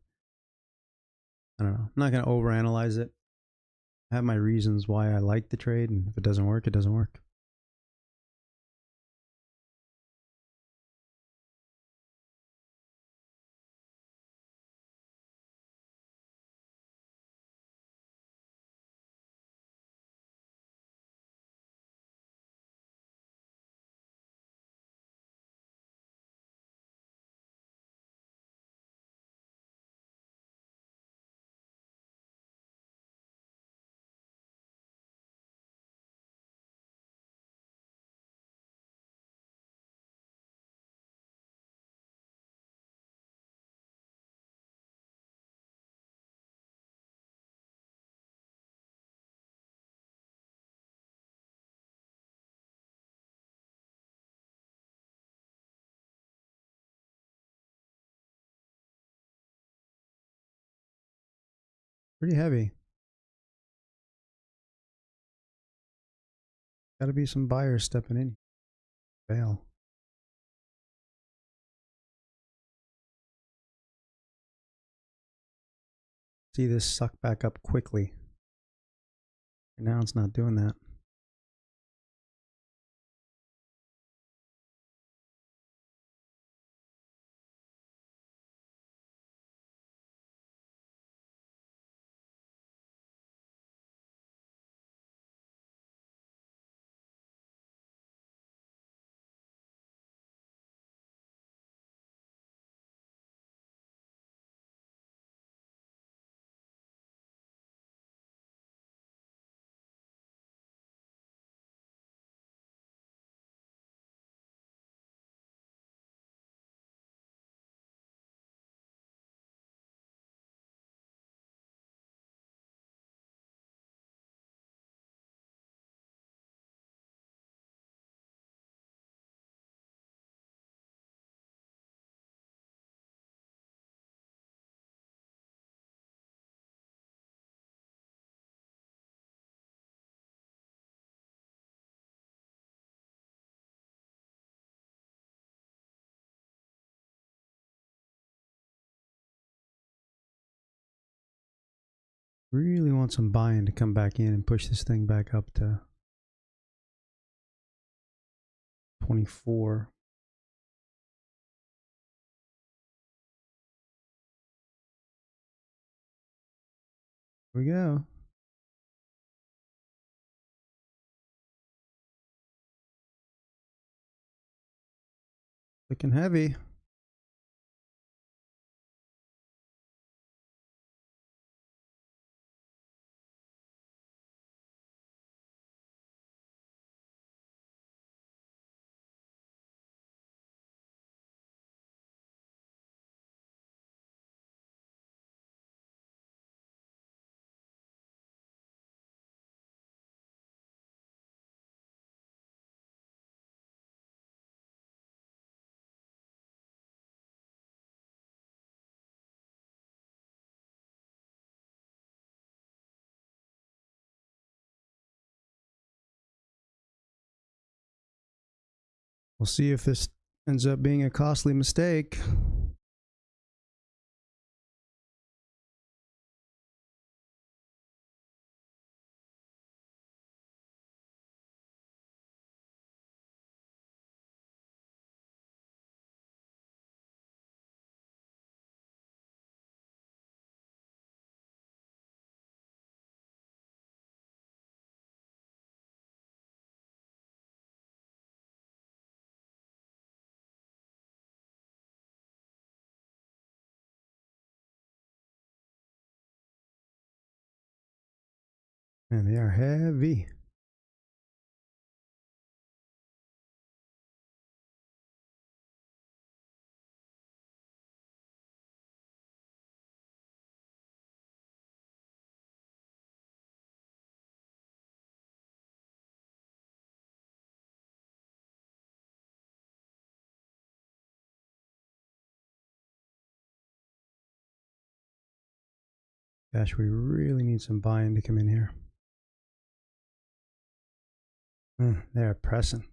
A: I don't know. I'm not going to overanalyze it. I have my reasons why I like the trade, and if it doesn't work, it doesn't work. Pretty heavy. Got to be some buyers stepping in. Fail. See this suck back up quickly. Now it's not doing that. Really want some buy-in to come back in and push this thing back up to 24. Here we go. Looking heavy. We'll see if this ends up being a costly mistake. Man, they are heavy. Gosh, we really need some buy-in to come in here. They're pressing.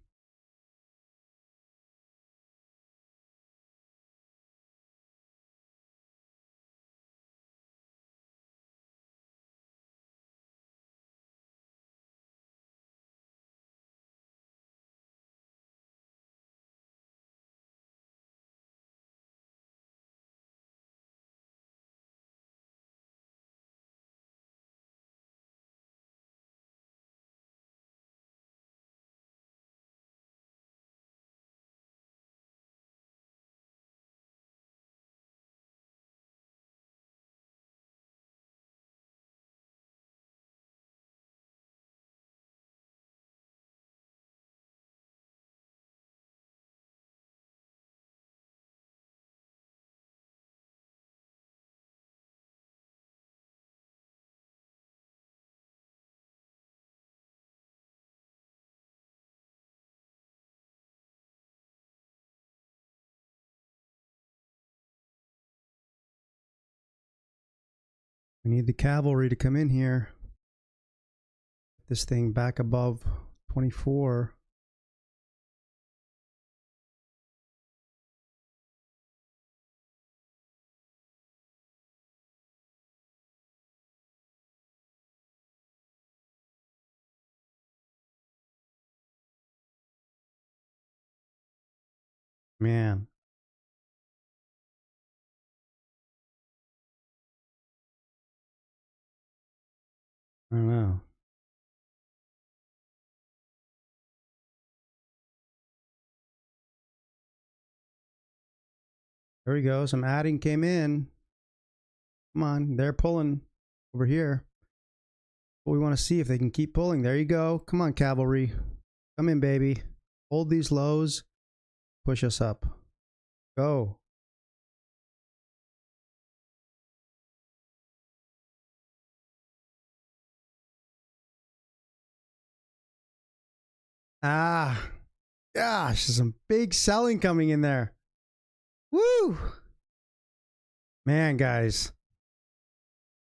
A: We need the cavalry to come in here. This thing back above 24. Man. I don't know. There we go. Some adding came in. Come on. They're pulling over here. But we want to see if they can keep pulling. There you go. Come on, cavalry. Come in, baby. Hold these lows. Push us up. Go. Ah. Gosh, there's some big selling coming in there. Woo! Man, guys.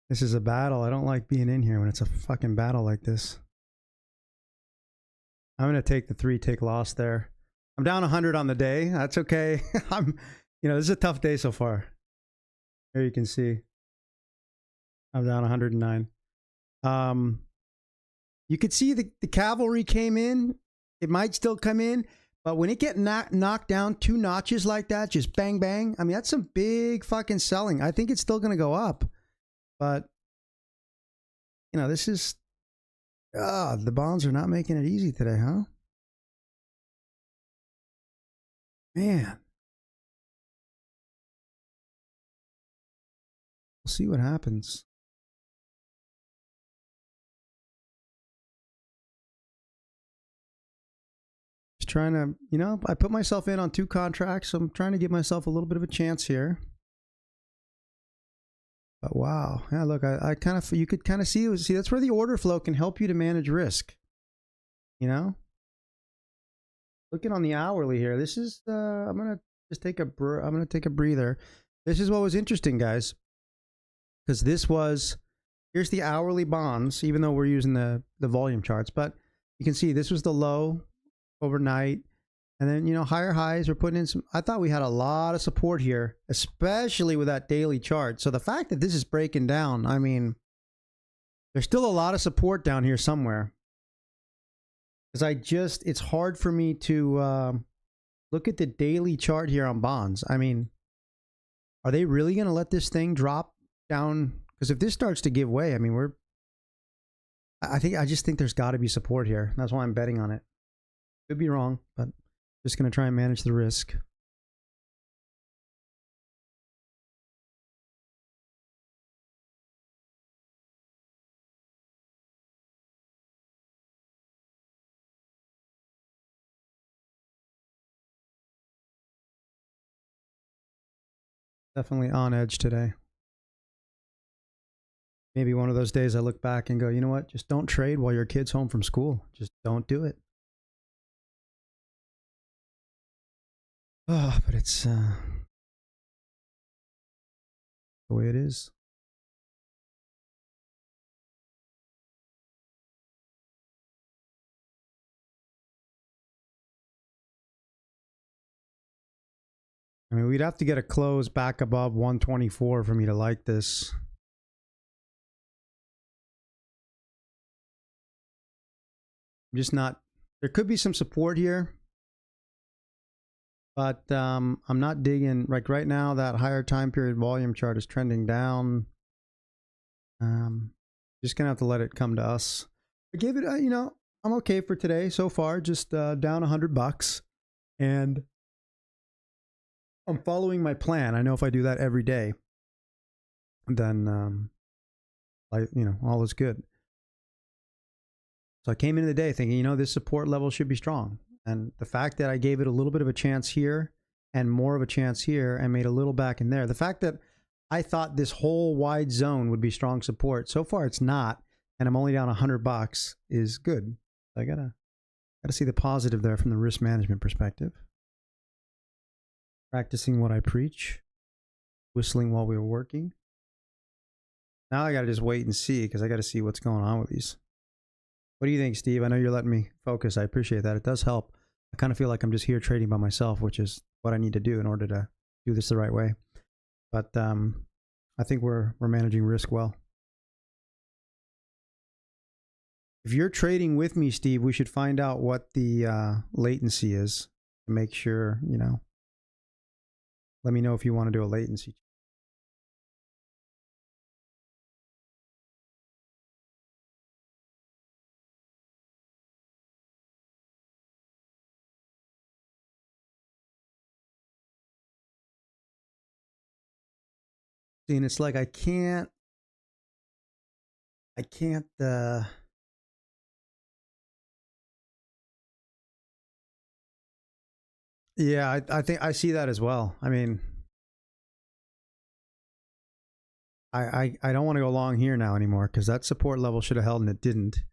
A: This is a battle. I don't like being in here when it's a fucking battle like this. I'm going to take the 3 take loss there. I'm down 100 on the day. That's okay. This is a tough day so far. Here you can see. I'm down 109. You could see the cavalry came in. It might still come in, but when it get knocked down 2 notches like that, just bang, bang. I mean, that's some big fucking selling. I think it's still going to go up, but this is, the bonds are not making it easy today, huh? Man. We'll see what happens. Just trying to, I put myself in on 2 contracts, so I'm trying to give myself a little bit of a chance here. But wow. Yeah, look, you could kind of see, that's where the order flow can help you to manage risk. Looking on the hourly here, this is, I'm going to just take a breather. This is what was interesting, guys. Because here's the hourly bonds, even though we're using the volume charts, but you can see this was the low overnight. And then, higher highs, we're putting in some, I thought we had a lot of support here, especially with that daily chart. So the fact that this is breaking down, I mean, there's still a lot of support down here somewhere. Because it's hard for me to look at the daily chart here on bonds. I mean, are they really going to let this thing drop down? Because if this starts to give way, I mean, I just think there's got to be support here. That's why I'm betting on it. Could be wrong, but just going to try and manage the risk. Definitely on edge today. Maybe one of those days I look back and go, you know what? Just don't trade while your kid's home from school. Just don't do it. Oh, but it's the way it is. I mean, we'd have to get a close back above 124 for me to like this. I'm just not, there could be some support here, but I'm not digging. Like right now, that higher time period volume chart is trending down. Just gonna have to let it come to us. I gave it, I'm okay for today so far, just down $100, and I'm following my plan. I know if I do that every day, then all is good. So I came into the day thinking, this support level should be strong. And the fact that I gave it a little bit of a chance here and more of a chance here and made a little back in there. The fact that I thought this whole wide zone would be strong support. So far it's not, and I'm only down $100 is good. I gotta see the positive there from the risk management perspective. Practicing what I preach, whistling while we were working. Now I got to just wait and see because I got to see what's going on with these. What do you think, Steve? I know you're letting me focus. I appreciate that. It does help. I kind of feel like I'm just here trading by myself, which is what I need to do in order to do this the right way. But I think we're managing risk well. If you're trading with me, Steve, we should find out what the latency is to make sure, you know. Let me know if you want to do a latency. See, and it's like I can't yeah, I think I see that as well. I mean, I don't want to go long here now anymore because that support level should have held and it didn't.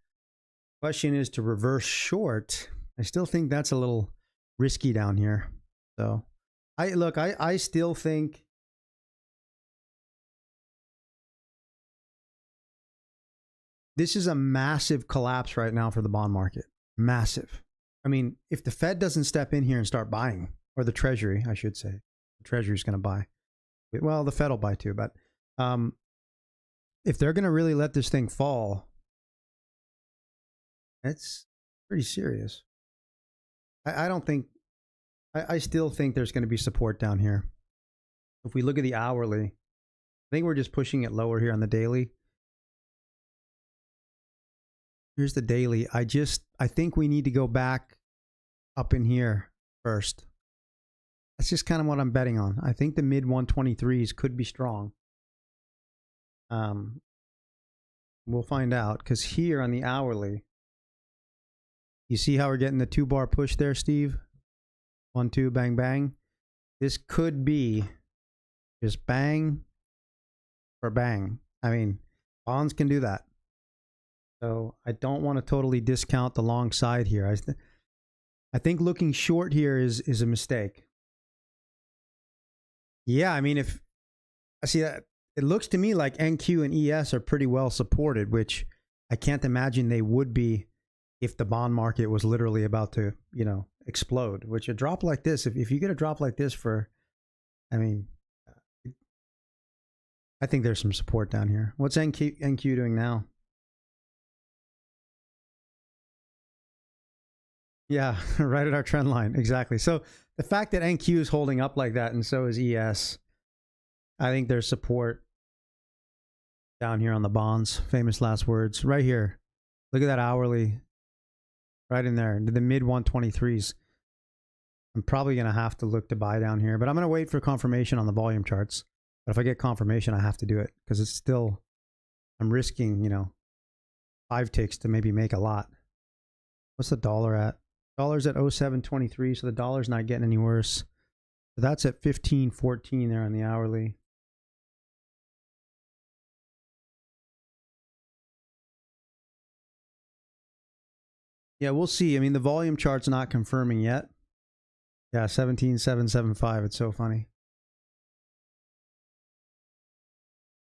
A: Question is to reverse short. I still think that's a little risky down here. So I still think this is a massive collapse right now for the bond market. Massive. I mean, if the Fed doesn't step in here and start buying, or the Treasury, I should say, the Treasury's going to buy. Well, the Fed will buy too, but if they're going to really let this thing fall, it's pretty serious. I don't think, I still think there's going to be support down here. If we look at the hourly, I think we're just pushing it lower here on the daily. Here's the daily. I think we need to go back up in here first. That's just kind of what I'm betting on. I think the mid 123s could be strong. We'll find out because here on the hourly, you see how we're getting the 2-bar push there, Steve? 1, 2, bang, bang. This could be just bang or bang. I mean, bonds can do that. So I don't want to totally discount the long side here. I think looking short here is a mistake. Yeah, I mean, if I see that, it looks to me like NQ and ES are pretty well supported, which I can't imagine they would be if the bond market was literally about to, you know, explode. Which a drop like this, if you get a drop like this for, I mean, I think there's some support down here. What's NQ doing now? Yeah, right at our trend line. Exactly. So the fact that NQ is holding up like that and so is ES, I think there's support down here on the bonds. Famous last words. Right here. Look at that hourly. Right in there. The mid 123s. I'm probably going to have to look to buy down here. But I'm going to wait for confirmation on the volume charts. But if I get confirmation, I have to do it. Because it's still, I'm risking, you know, 5 ticks to maybe make a lot. What's the dollar at? Dollar's at 07.23, so the dollar's not getting any worse. So that's at 15.14 there on the hourly. Yeah, we'll see. I mean, the volume chart's not confirming yet. Yeah, 17.775. It's so funny.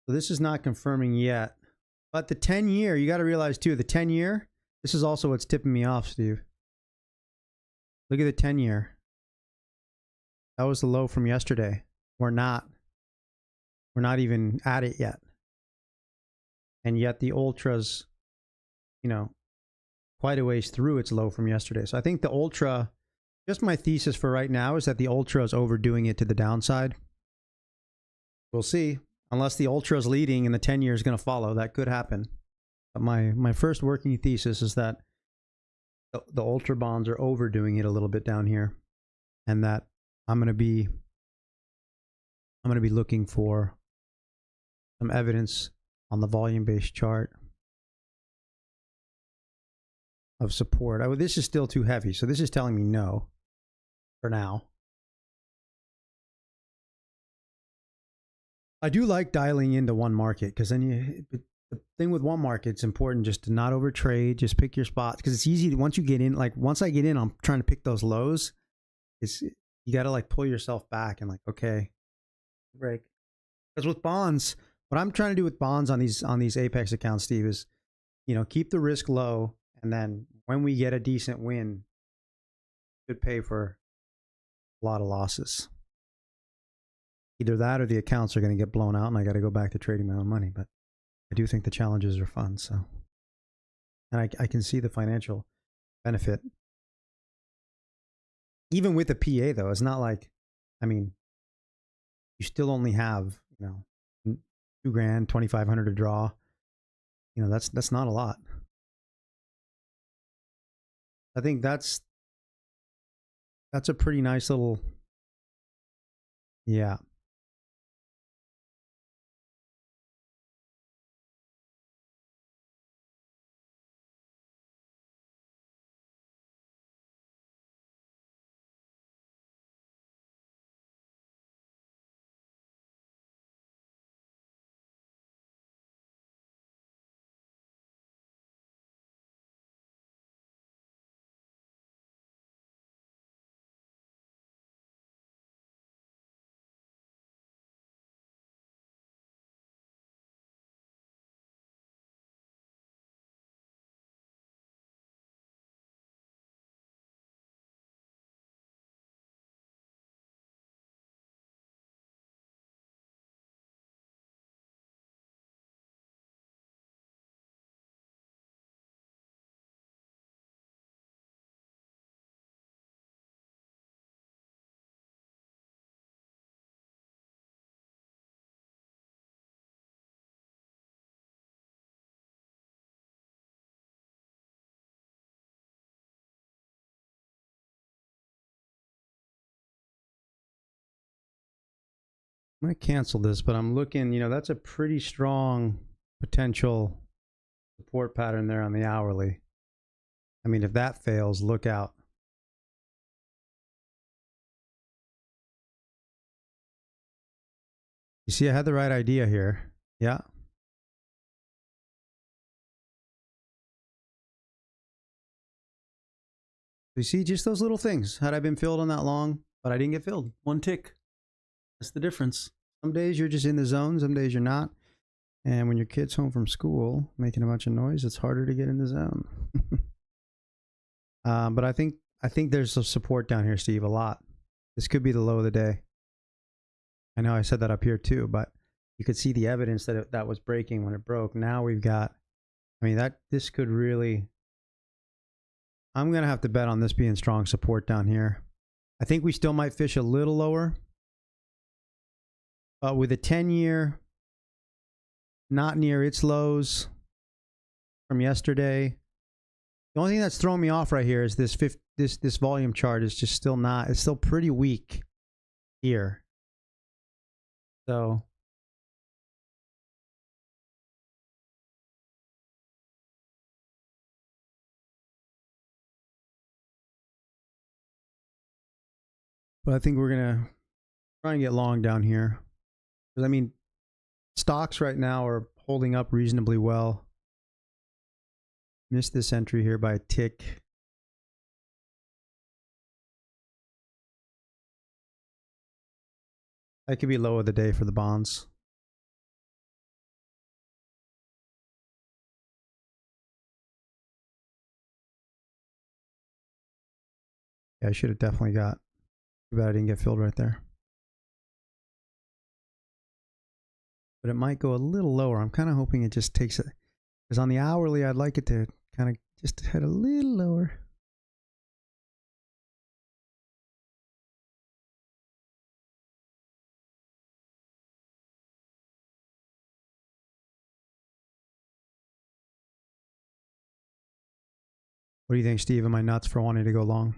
A: So this is not confirming yet. But the 10-year, you got to realize too, the 10-year, this is also what's tipping me off, Steve. Look at the 10-year. That was the low from yesterday. We're not even at it yet. And yet the ultra's, you know, quite a ways through its low from yesterday. So I think the ultra, just my thesis for right now is that the ultra is overdoing it to the downside. We'll see. Unless the ultra is leading and the 10-year is going to follow, that could happen. But my first working thesis is that the ultra bonds are overdoing it a little bit down here, and that I'm going to be looking for some evidence on the volume-based chart of support. This is still too heavy, so this is telling me no for now. I do like dialing into one market because then the thing with one market, it's important just to not overtrade, just pick your spots because it's easy to, once you get in, like once I get in, I'm trying to pick those lows. You got to like pull yourself back and like, okay, break. Because with bonds, what I'm trying to do with bonds on these Apex accounts, Steve, is, you know, keep the risk low, and then when we get a decent win, it could pay for a lot of losses. Either that or the accounts are going to get blown out and I got to go back to trading my own money. But I do think the challenges are fun. So, and I can see the financial benefit. Even with the PA though, it's not like, I mean, you still only have, you know, $2 grand, 2,500 to draw. You know, that's not a lot. I think that's a pretty nice little, yeah. I'm going to cancel this, but I'm looking, you know, that's a pretty strong potential support pattern there on the hourly. I mean, if that fails, look out. You see, I had the right idea here. Yeah. You see, just those little things. Had I been filled on that long, but I didn't get filled. One tick. That's the difference. Some days you're just in the zone, some days you're not. And when your kid's home from school making a bunch of noise, it's harder to get in the zone. But I think there's some support down here, Steve, a lot. This could be the low of the day. I know I said that up here too, but you could see the evidence that that was breaking when it broke. Now we've got, I mean, this could really, I'm going to have to bet on this being strong support down here. I think we still might fish a little lower. But with a 10-year not near its lows from yesterday, the only thing that's throwing me off right here is this volume chart is just still not, it's still pretty weak here. So but I think we're gonna try and get long down here. Because I mean, stocks right now are holding up reasonably well. Missed this entry here by a tick. That could be low of the day for the bonds. Yeah, I should have definitely got. Too bad I didn't get filled right there. But it might go a little lower. I'm kind of hoping it just takes it. Because on the hourly, I'd like it to kind of just head a little lower. What do you think, Steve? Am I nuts for wanting to go long?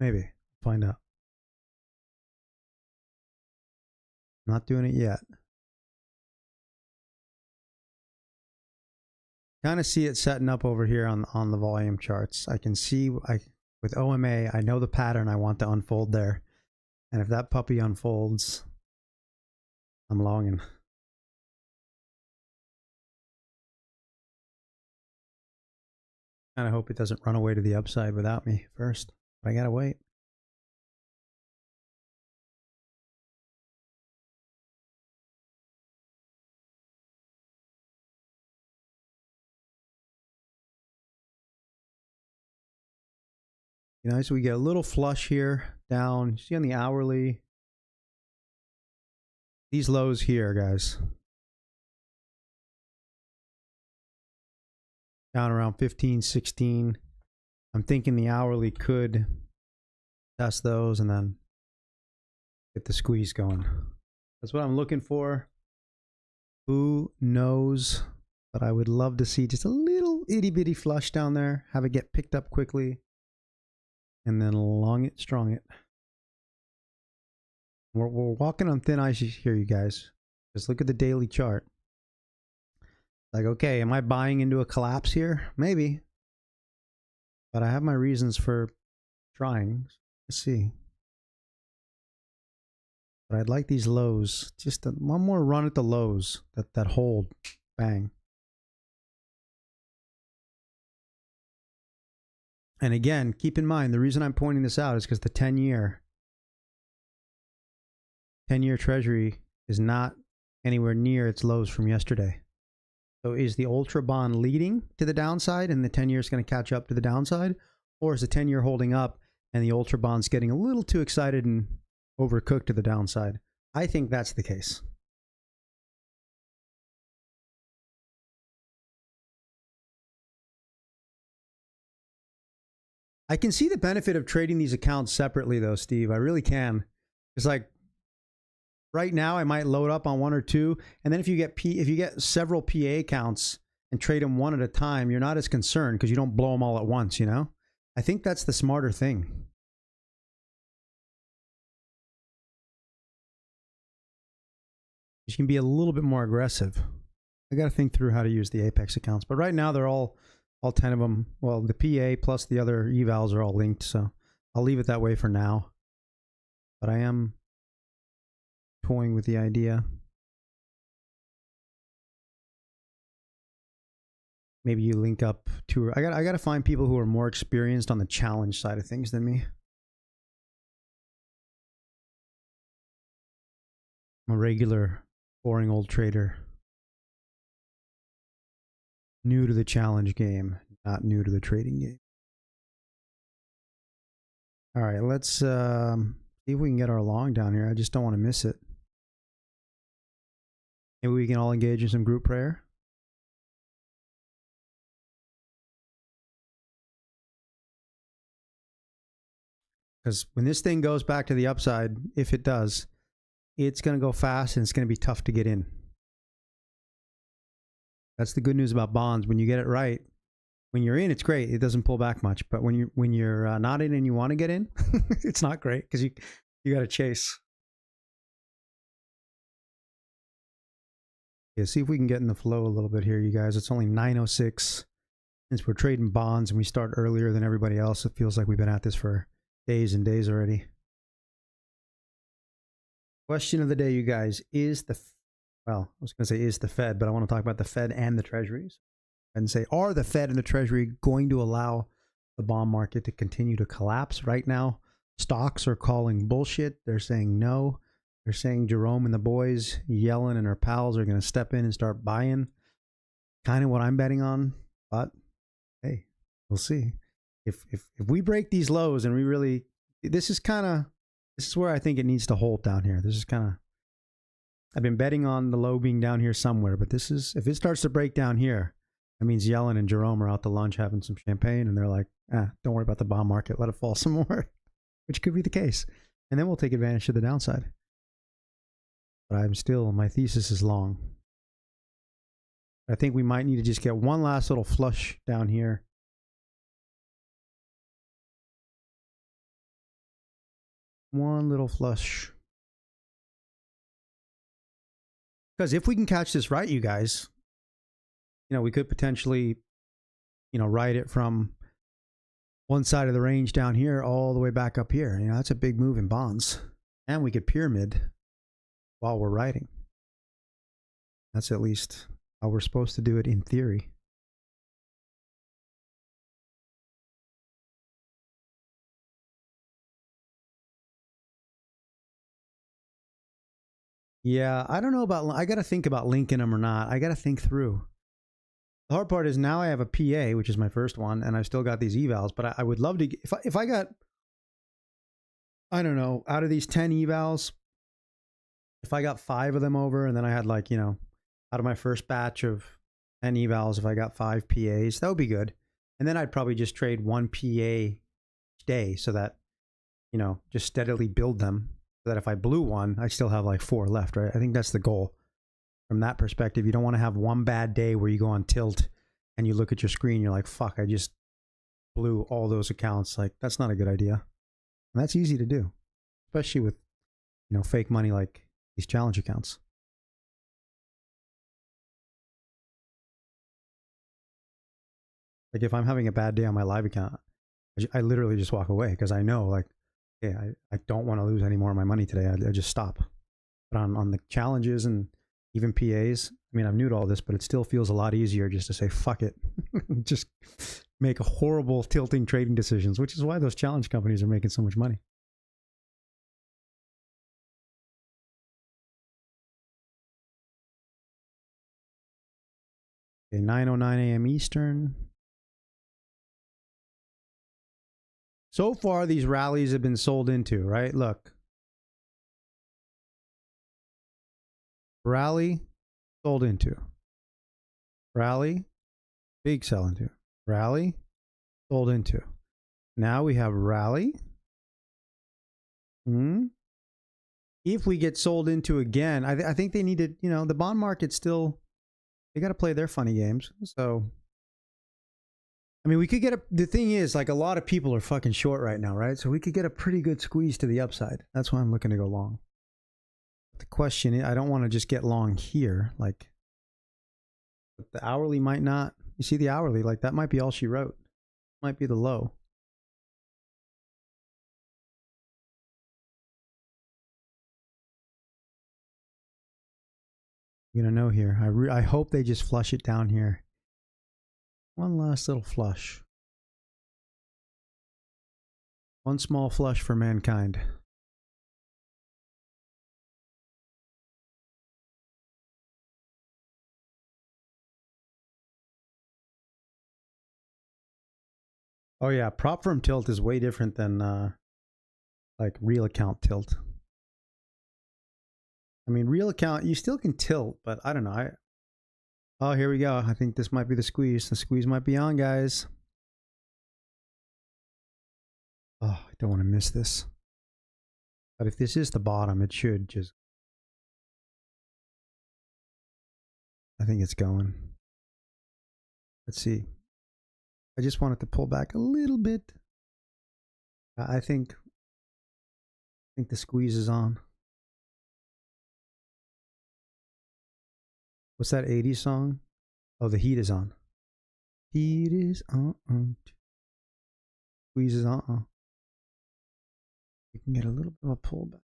A: Maybe. Find out. Not doing it yet. Kind of see it setting up over here on the volume charts. I can see with OMA, I know the pattern I want to unfold there. And if that puppy unfolds, I'm longing. Kind of hope it doesn't run away to the upside without me first. But I gotta wait. You know, so we get a little flush here down. You see on the hourly, these lows here, guys, down around 15, 16. I'm thinking the hourly could test those and then get the squeeze going. That's what I'm looking for. Who knows? But I would love to see just a little itty bitty flush down there, have it get picked up quickly, and then long it, strong it. We're walking on thin ice here, you guys. Just look at the daily chart. Like, okay, am I buying into a collapse here? Maybe. But I have my reasons for trying. Let's see. But I'd like these lows. Just one more run at the lows. That hold. Bang. And again, keep in mind, the reason I'm pointing this out is because the 10-year treasury is not anywhere near its lows from yesterday. So is the ultra bond leading to the downside and the 10-year is going to catch up to the downside? Or is the 10-year holding up and the ultra bond's getting a little too excited and overcooked to the downside? I think that's the case. I can see the benefit of trading these accounts separately though, Steve. I really can. It's like right now I might load up on one or two, and then if you get several PA accounts and trade them one at a time, you're not as concerned because you don't blow them all at once, you know? I think that's the smarter thing. You can be a little bit more aggressive. I got to think through how to use the Apex accounts, but right now they're all 10 of them. Well, the PA plus the other evals are all linked, so I'll leave it that way for now. But I am toying with the idea. Maybe you link up to. I got to find people who are more experienced on the challenge side of things than me. I'm a regular, boring old trader. New to the challenge game, not new to the trading game. All right, let's see if we can get our long down here. I just don't want to miss it. Maybe we can all engage in some group prayer. Because when this thing goes back to the upside, if it does, it's going to go fast and it's going to be tough to get in. That's the good news about bonds. When you get it right, when you're in, it's great. It doesn't pull back much. But when you're not in and you want to get in, it's not great because you got to chase. Yeah, see if we can get in the flow a little bit here, you guys. It's only 9:06. Since we're trading bonds and we start earlier than everybody else, it feels like we've been at this for days and days already. Question of the day, you guys, is the Fed, but I want to talk about the Fed and the treasuries and say, are the Fed and the treasury going to allow the bond market to continue to collapse? Right now, stocks are calling bullshit. They're saying no. They're saying Jerome and the boys, Yellen and her pals, are going to step in and start buying. Kind of what I'm betting on, but hey, we'll see. If we break these lows and we really, this is where I think it needs to hold down here. This is kind of, I've been betting on the low being down here somewhere, but this is, if it starts to break down here, that means Yellen and Jerome are out to lunch having some champagne and they're like, don't worry about the bond market, let it fall some more, which could be the case. And then we'll take advantage of the downside. But my thesis is long. I think we might need to just get one last little flush down here. One little flush. Because if we can catch this right, you guys, we could potentially, ride it from one side of the range down here all the way back up here. That's a big move in bonds. And we could pyramid while we're riding. That's at least how we're supposed to do it in theory. Yeah, I don't know about, I got to think about linking them or not. I got to think through. The hard part is now I have a PA, which is my first one, and I've still got these evals, but I would love to, if I got, I don't know, out of these 10 evals, if I got 5 of them over, and then I had like, you know, out of my first batch of 10 evals, if I got 5 PAs, that would be good. And then I'd probably just trade 1 PA each day so that, you know, just steadily build them so that if I blew one, I still have like 4 left, right? I think that's the goal. From that perspective, you don't want to have one bad day where you go on tilt and you look at your screen, you're like, fuck, I just blew all those accounts. Like, that's not a good idea. And that's easy to do, especially with, you know, fake money like these challenge accounts. Like if I'm having a bad day on my live account, I literally just walk away because I know, like, okay, I don't want to lose any more of my money today. I just stop. But on the challenges and even PAs, I mean, I'm new to all this, but it still feels a lot easier just to say, fuck it. Just make horrible tilting trading decisions, which is why those challenge companies are making so much money. Okay, 9:09 a.m. Eastern. So far, these rallies have been sold into, right? Look. Rally, sold into. Rally, big sell into. Rally, sold into. Now we have rally. If we get sold into again, I think they need to, you know, the bond market still, they got to play their funny games. So, I mean, we could get the thing is, like, a lot of people are fucking short right now, right? So we could get a pretty good squeeze to the upside. That's why I'm looking to go long. The question is, I don't want to just get long here. Like, the hourly might not. You see the hourly, like, that might be all she wrote. Might be the low. I'm going to know here. I hope they just flush it down here. One last little flush. One small flush for mankind. Oh yeah, prop firm tilt is way different than like real account tilt. I mean, real account, you still can tilt, but I don't know. Oh, here we go. I think this might be the squeeze. The squeeze might be on, guys. Oh, I don't want to miss this. But if this is the bottom, it should just... I think it's going. Let's see. I just want it to pull back a little bit. I think the squeeze is on. What's that 80s song? Oh, the heat is on. Heat is on. Squeeze is on. You can get a little bit of a pullback.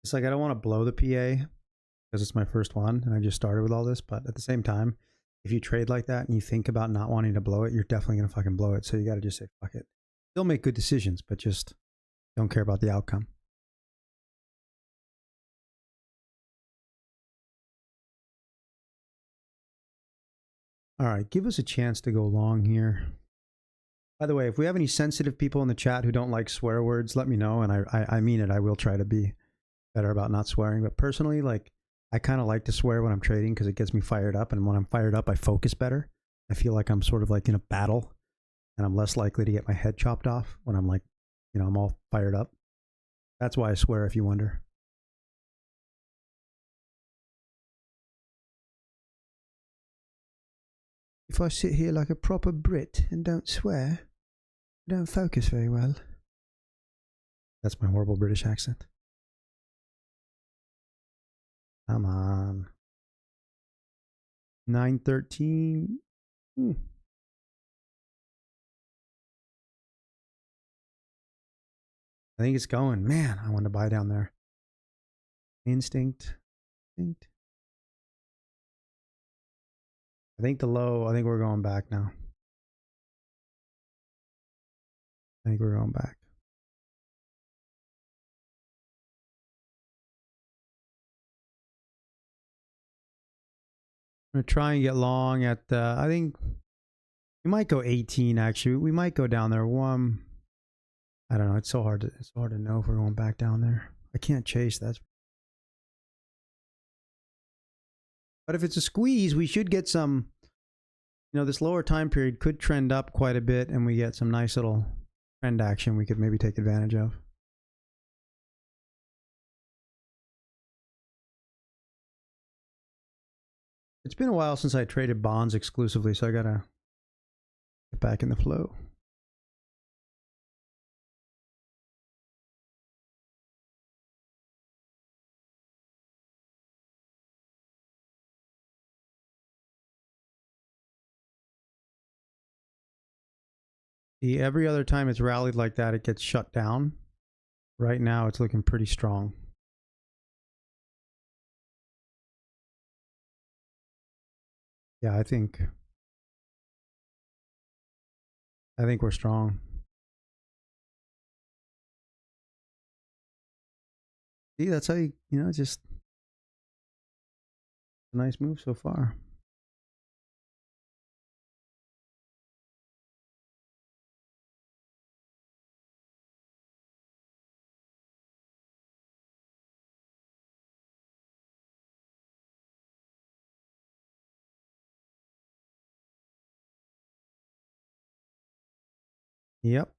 A: It's like I don't want to blow the PA because it's my first one and I just started with all this, but at the same time, if you trade like that and you think about not wanting to blow it, you're definitely going to fucking blow it. So you got to just say, fuck it. Still make good decisions, but just don't care about the outcome. All right, give us a chance to go long here. By the way, if we have any sensitive people in the chat who don't like swear words, let me know. And I mean it. I will try to be better about not swearing. But personally, like, I kind of like to swear when I'm trading because it gets me fired up. And when I'm fired up, I focus better. I feel like I'm sort of like in a battle and I'm less likely to get my head chopped off when I'm like, you know, I'm all fired up. That's why I swear, if you wonder. If I sit here like a proper Brit and don't swear, I don't focus very well. That's my horrible British accent. Come on. 913. I think it's going. Man, I want to buy down there. Instinct. I think the low, I think we're going back now. I think we're going back. I'm gonna try and get long at I think we might go 18 actually. We might go down there. I don't know. It's so hard to know if we're going back down there. I can't chase that. But if it's a squeeze, we should get some, you know, this lower time period could trend up quite a bit and we get some nice little trend action we could maybe take advantage of. It's been a while since I traded bonds exclusively, so I gotta get back in the flow. See, every other time it's rallied like that, it gets shut down. Right now, it's looking pretty strong. Yeah, I think we're strong. See, that's how you know, just a nice move so far. Yep.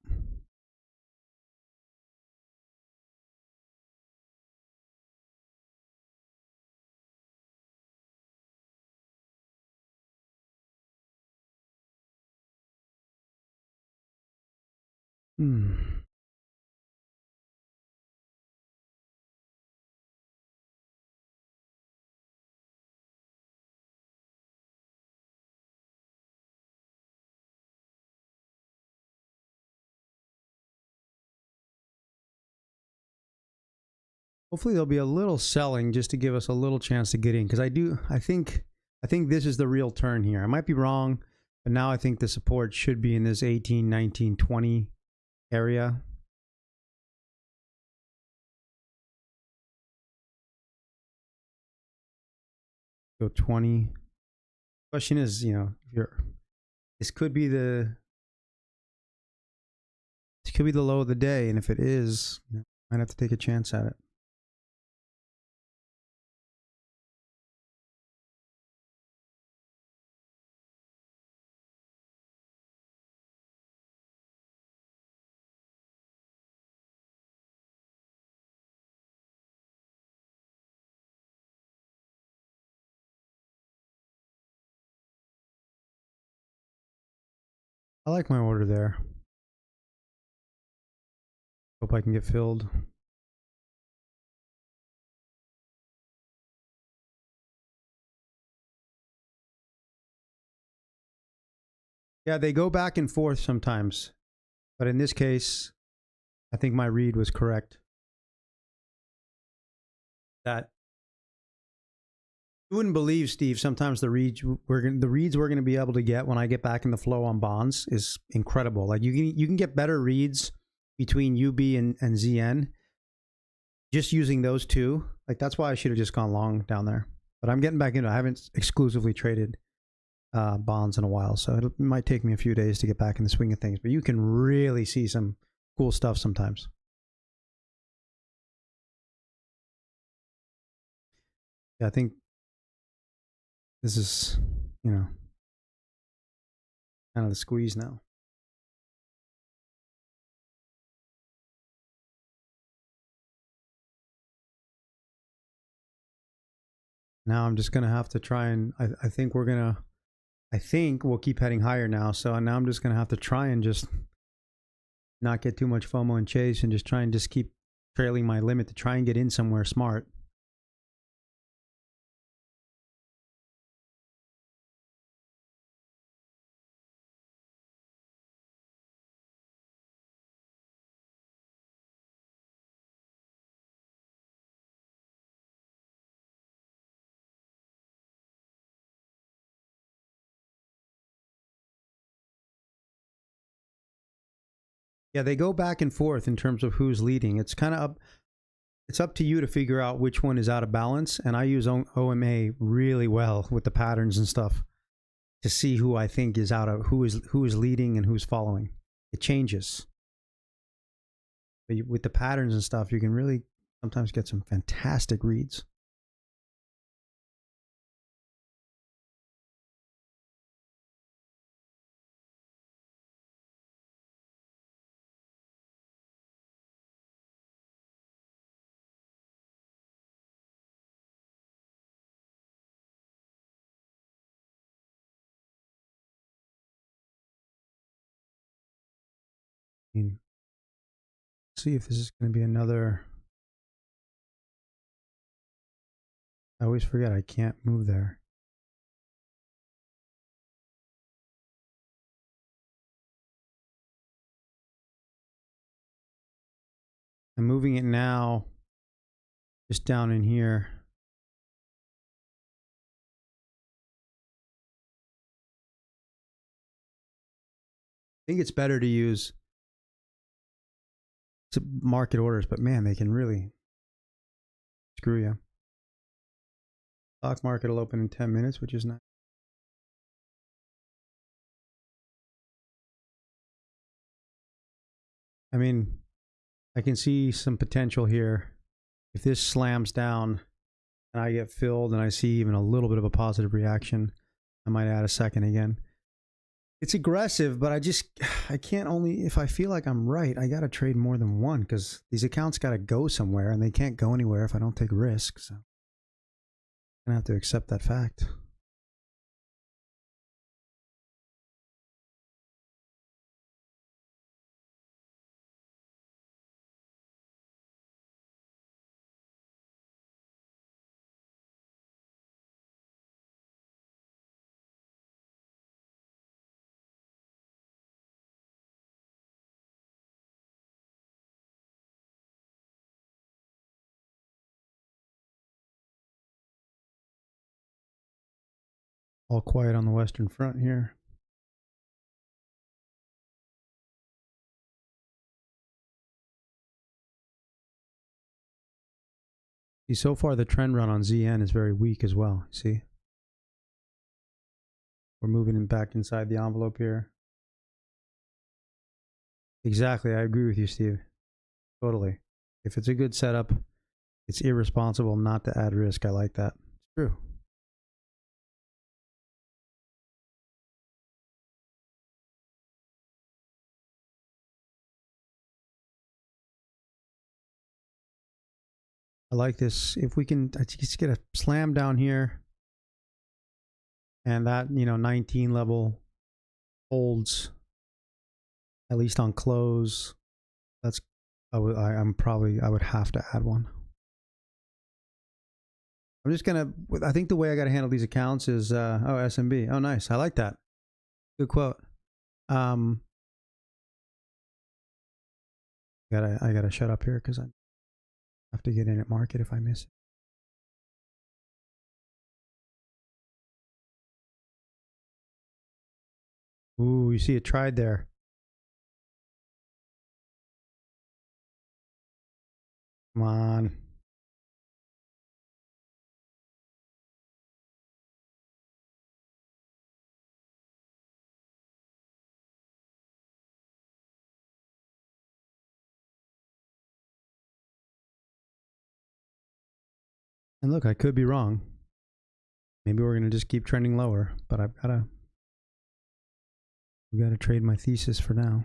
A: Hopefully there'll be a little selling just to give us a little chance to get in, because I think this is the real turn here. I might be wrong, but now I think the support should be in this 18, 19, 20 area. Go 20. Question is, you know, this could be the low of the day, and if it is, you know, might have to take a chance at it. I like my order there. Hope I can get filled. Yeah, they go back and forth sometimes, but in this case, I think my read was correct. That you wouldn't believe, Steve. Sometimes the reads we're going to be able to get when I get back in the flow on bonds is incredible. Like you can get better reads between UB and ZN just using those two. Like that's why I should have just gone long down there. But I'm getting back into it. I haven't exclusively traded bonds in a while, so it might take me a few days to get back in the swing of things. But you can really see some cool stuff sometimes. Yeah, I think this is, you know, kind of the squeeze now. Now I'm just gonna have to try and I think we'll keep heading higher now. So now I'm just gonna have to try and just not get too much FOMO and chase, and just try and just keep trailing my limit to try and get in somewhere smart. Yeah, they go back and forth in terms of who's leading. It's kind of up. It's up to you to figure out which one is out of balance. And I use OMA really well with the patterns and stuff to see who I think is out of who is leading and who's following. It changes. But with the patterns and stuff, you can really sometimes get some fantastic reads. See if this is going to be another. I always forget I can't move there. I'm moving it now, just down in here. I think it's better to use market orders, but man, they can really screw you. Stock market will open in 10 minutes, which is nice. I mean, I can see some potential here. If this slams down and I get filled and I see even a little bit of a positive reaction, I might add a second again. It's aggressive, but I can't only, if I feel like I'm right, I got to trade more than one because these accounts got to go somewhere and they can't go anywhere if I don't take risks. So I'm going to have to accept that fact. All quiet on the Western Front here. See, so far the trend run on ZN is very weak as well. See? We're moving back inside the envelope here. Exactly. I agree with you, Steve. Totally. If it's a good setup, it's irresponsible not to add risk. I like that. It's true. I like this. If we can just get a slam down here and that, 19 level holds at least on close, that's, I would have to add one. I'm just going to, I think the way I got to handle these accounts is, SMB. Oh, nice. I like that. Good quote. I gotta shut up here because I have to get in at market if I miss it. Ooh, you see it tried there. Come on. And look, I could be wrong. Maybe we're gonna just keep trending lower, but we gotta trade my thesis for now.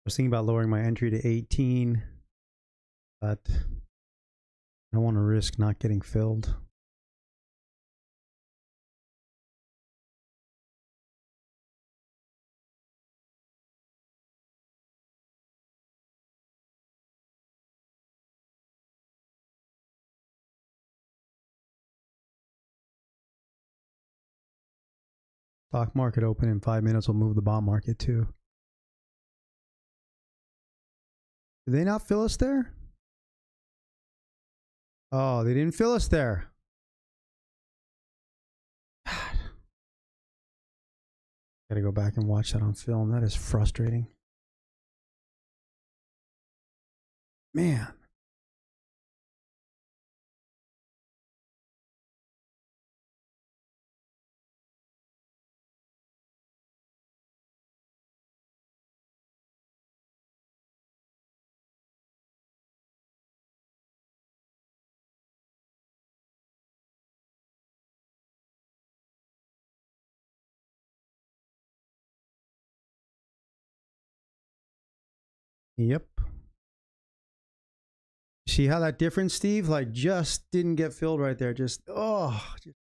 A: was thinking about lowering my entry to 18, but I don't want to risk not getting filled. Stock market open in 5 minutes will move the bond market too. Did they not fill us there? Oh, they didn't fill us there. God. Gotta go back and watch that on film. That is frustrating. Man. Yep. See how that difference, Steve? Like, just didn't get filled right there. Just, oh, the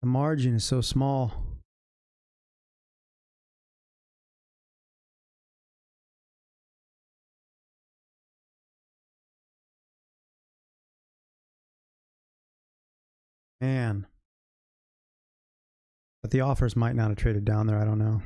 A: margin is so small. Man. But the offers might not have traded down there. I don't know.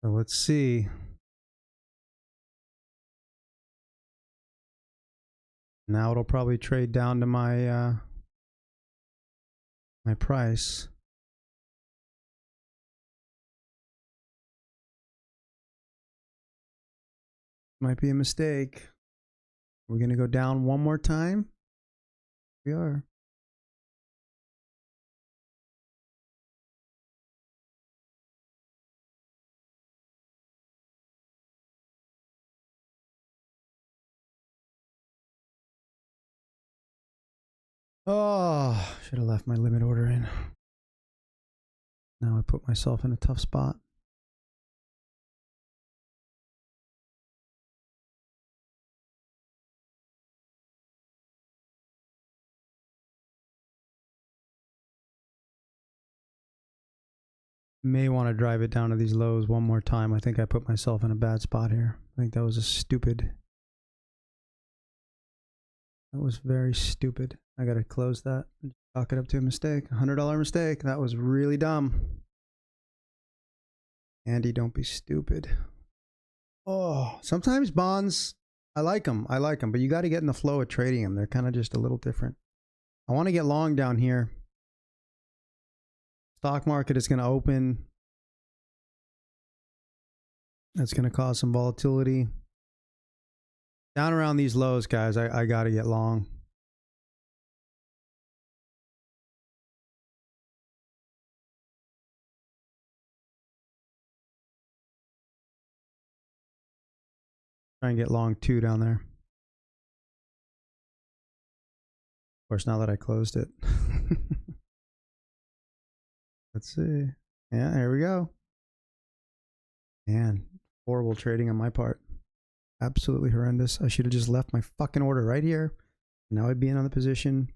A: So let's see. Now it'll probably trade down to my my price. Might be a mistake. We're gonna go down one more time. We are. Oh, should have left my limit order in. Now I put myself in a tough spot. May want to drive it down to these lows one more time. I think I put myself in a bad spot here. I think that was a stupid. That was very stupid. I gotta close that and chalk it up to a mistake. $100 mistake. That was really dumb. Andy, don't be stupid. Oh, sometimes bonds, I like them, but you got to get in the flow of trading them. They're kind of just a little different. I want to get long down here. Stock market is going to open. That's going to cause some volatility. Down around these lows, guys, I got to get long. Try and get long 2 down there. Of course, now that I closed it. Let's see. Yeah, here we go. Man, horrible trading on my part. Absolutely horrendous. I should have just left my fucking order right here. Now I'd be in on the position.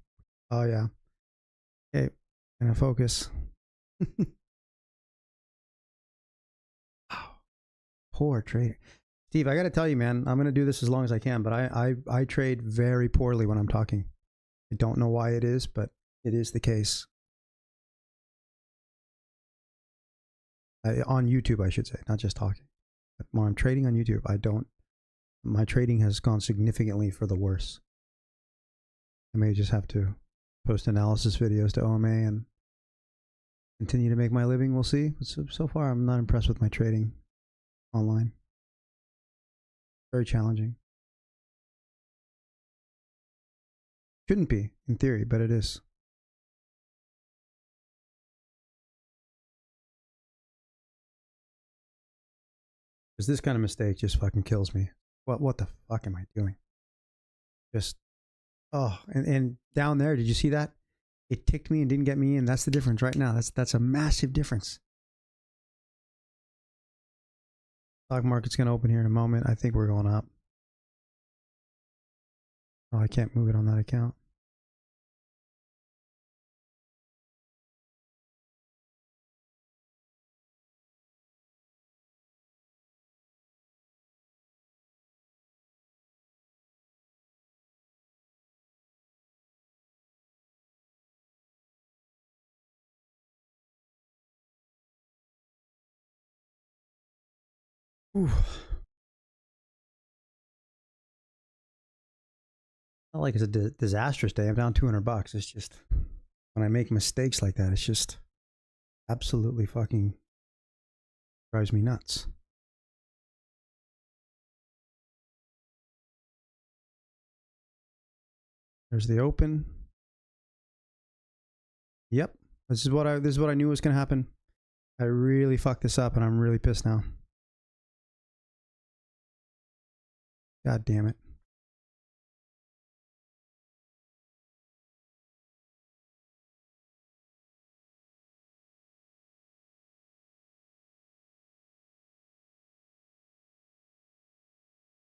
A: Oh, yeah. Okay, gonna focus. Wow. Poor trader. Steve, I got to tell you, man, I'm going to do this as long as I can, but I trade very poorly when I'm talking. I don't know why it is, but it is the case. On YouTube, I should say, not just talking. But when I'm trading on YouTube, my trading has gone significantly for the worse. I may just have to post analysis videos to OMA and continue to make my living. We'll see. So far, I'm not impressed with my trading online. Very challenging. Shouldn't be, in theory, but it is. Because this kind of mistake just fucking kills me. What the fuck am I doing? Just, oh, and down there, did you see that? It ticked me and didn't get me in. That's the difference right now. That's a massive difference. Stock market's going to open here in a moment. I think we're going up. Oh, I can't move it on that account. Ooh. Not like it's a disastrous day. I'm down $200. It's just when I make mistakes like that, it's just absolutely fucking drives me nuts. There's the open. Yep, this is what I knew was gonna happen. I really fucked this up, and I'm really pissed now. God damn it.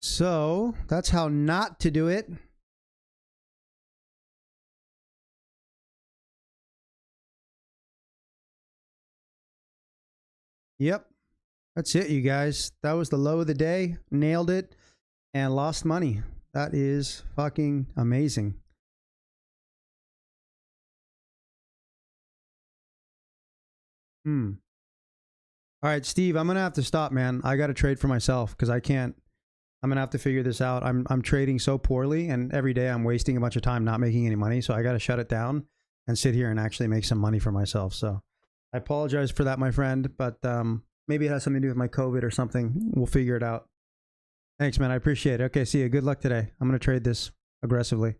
A: So that's how not to do it. Yep. That's it, you guys. That was the low of the day. Nailed it and lost money. That is fucking amazing. All right, Steve, I'm going to have to stop, man. I got to trade for myself because I can't. I'm going to have to figure this out. I'm trading so poorly, and every day I'm wasting a bunch of time not making any money. So I got to shut it down and sit here and actually make some money for myself. So I apologize for that, my friend, but maybe it has something to do with my COVID or something. We'll figure it out. Thanks, man. I appreciate it. Okay, see you. Good luck today. I'm going to trade this aggressively.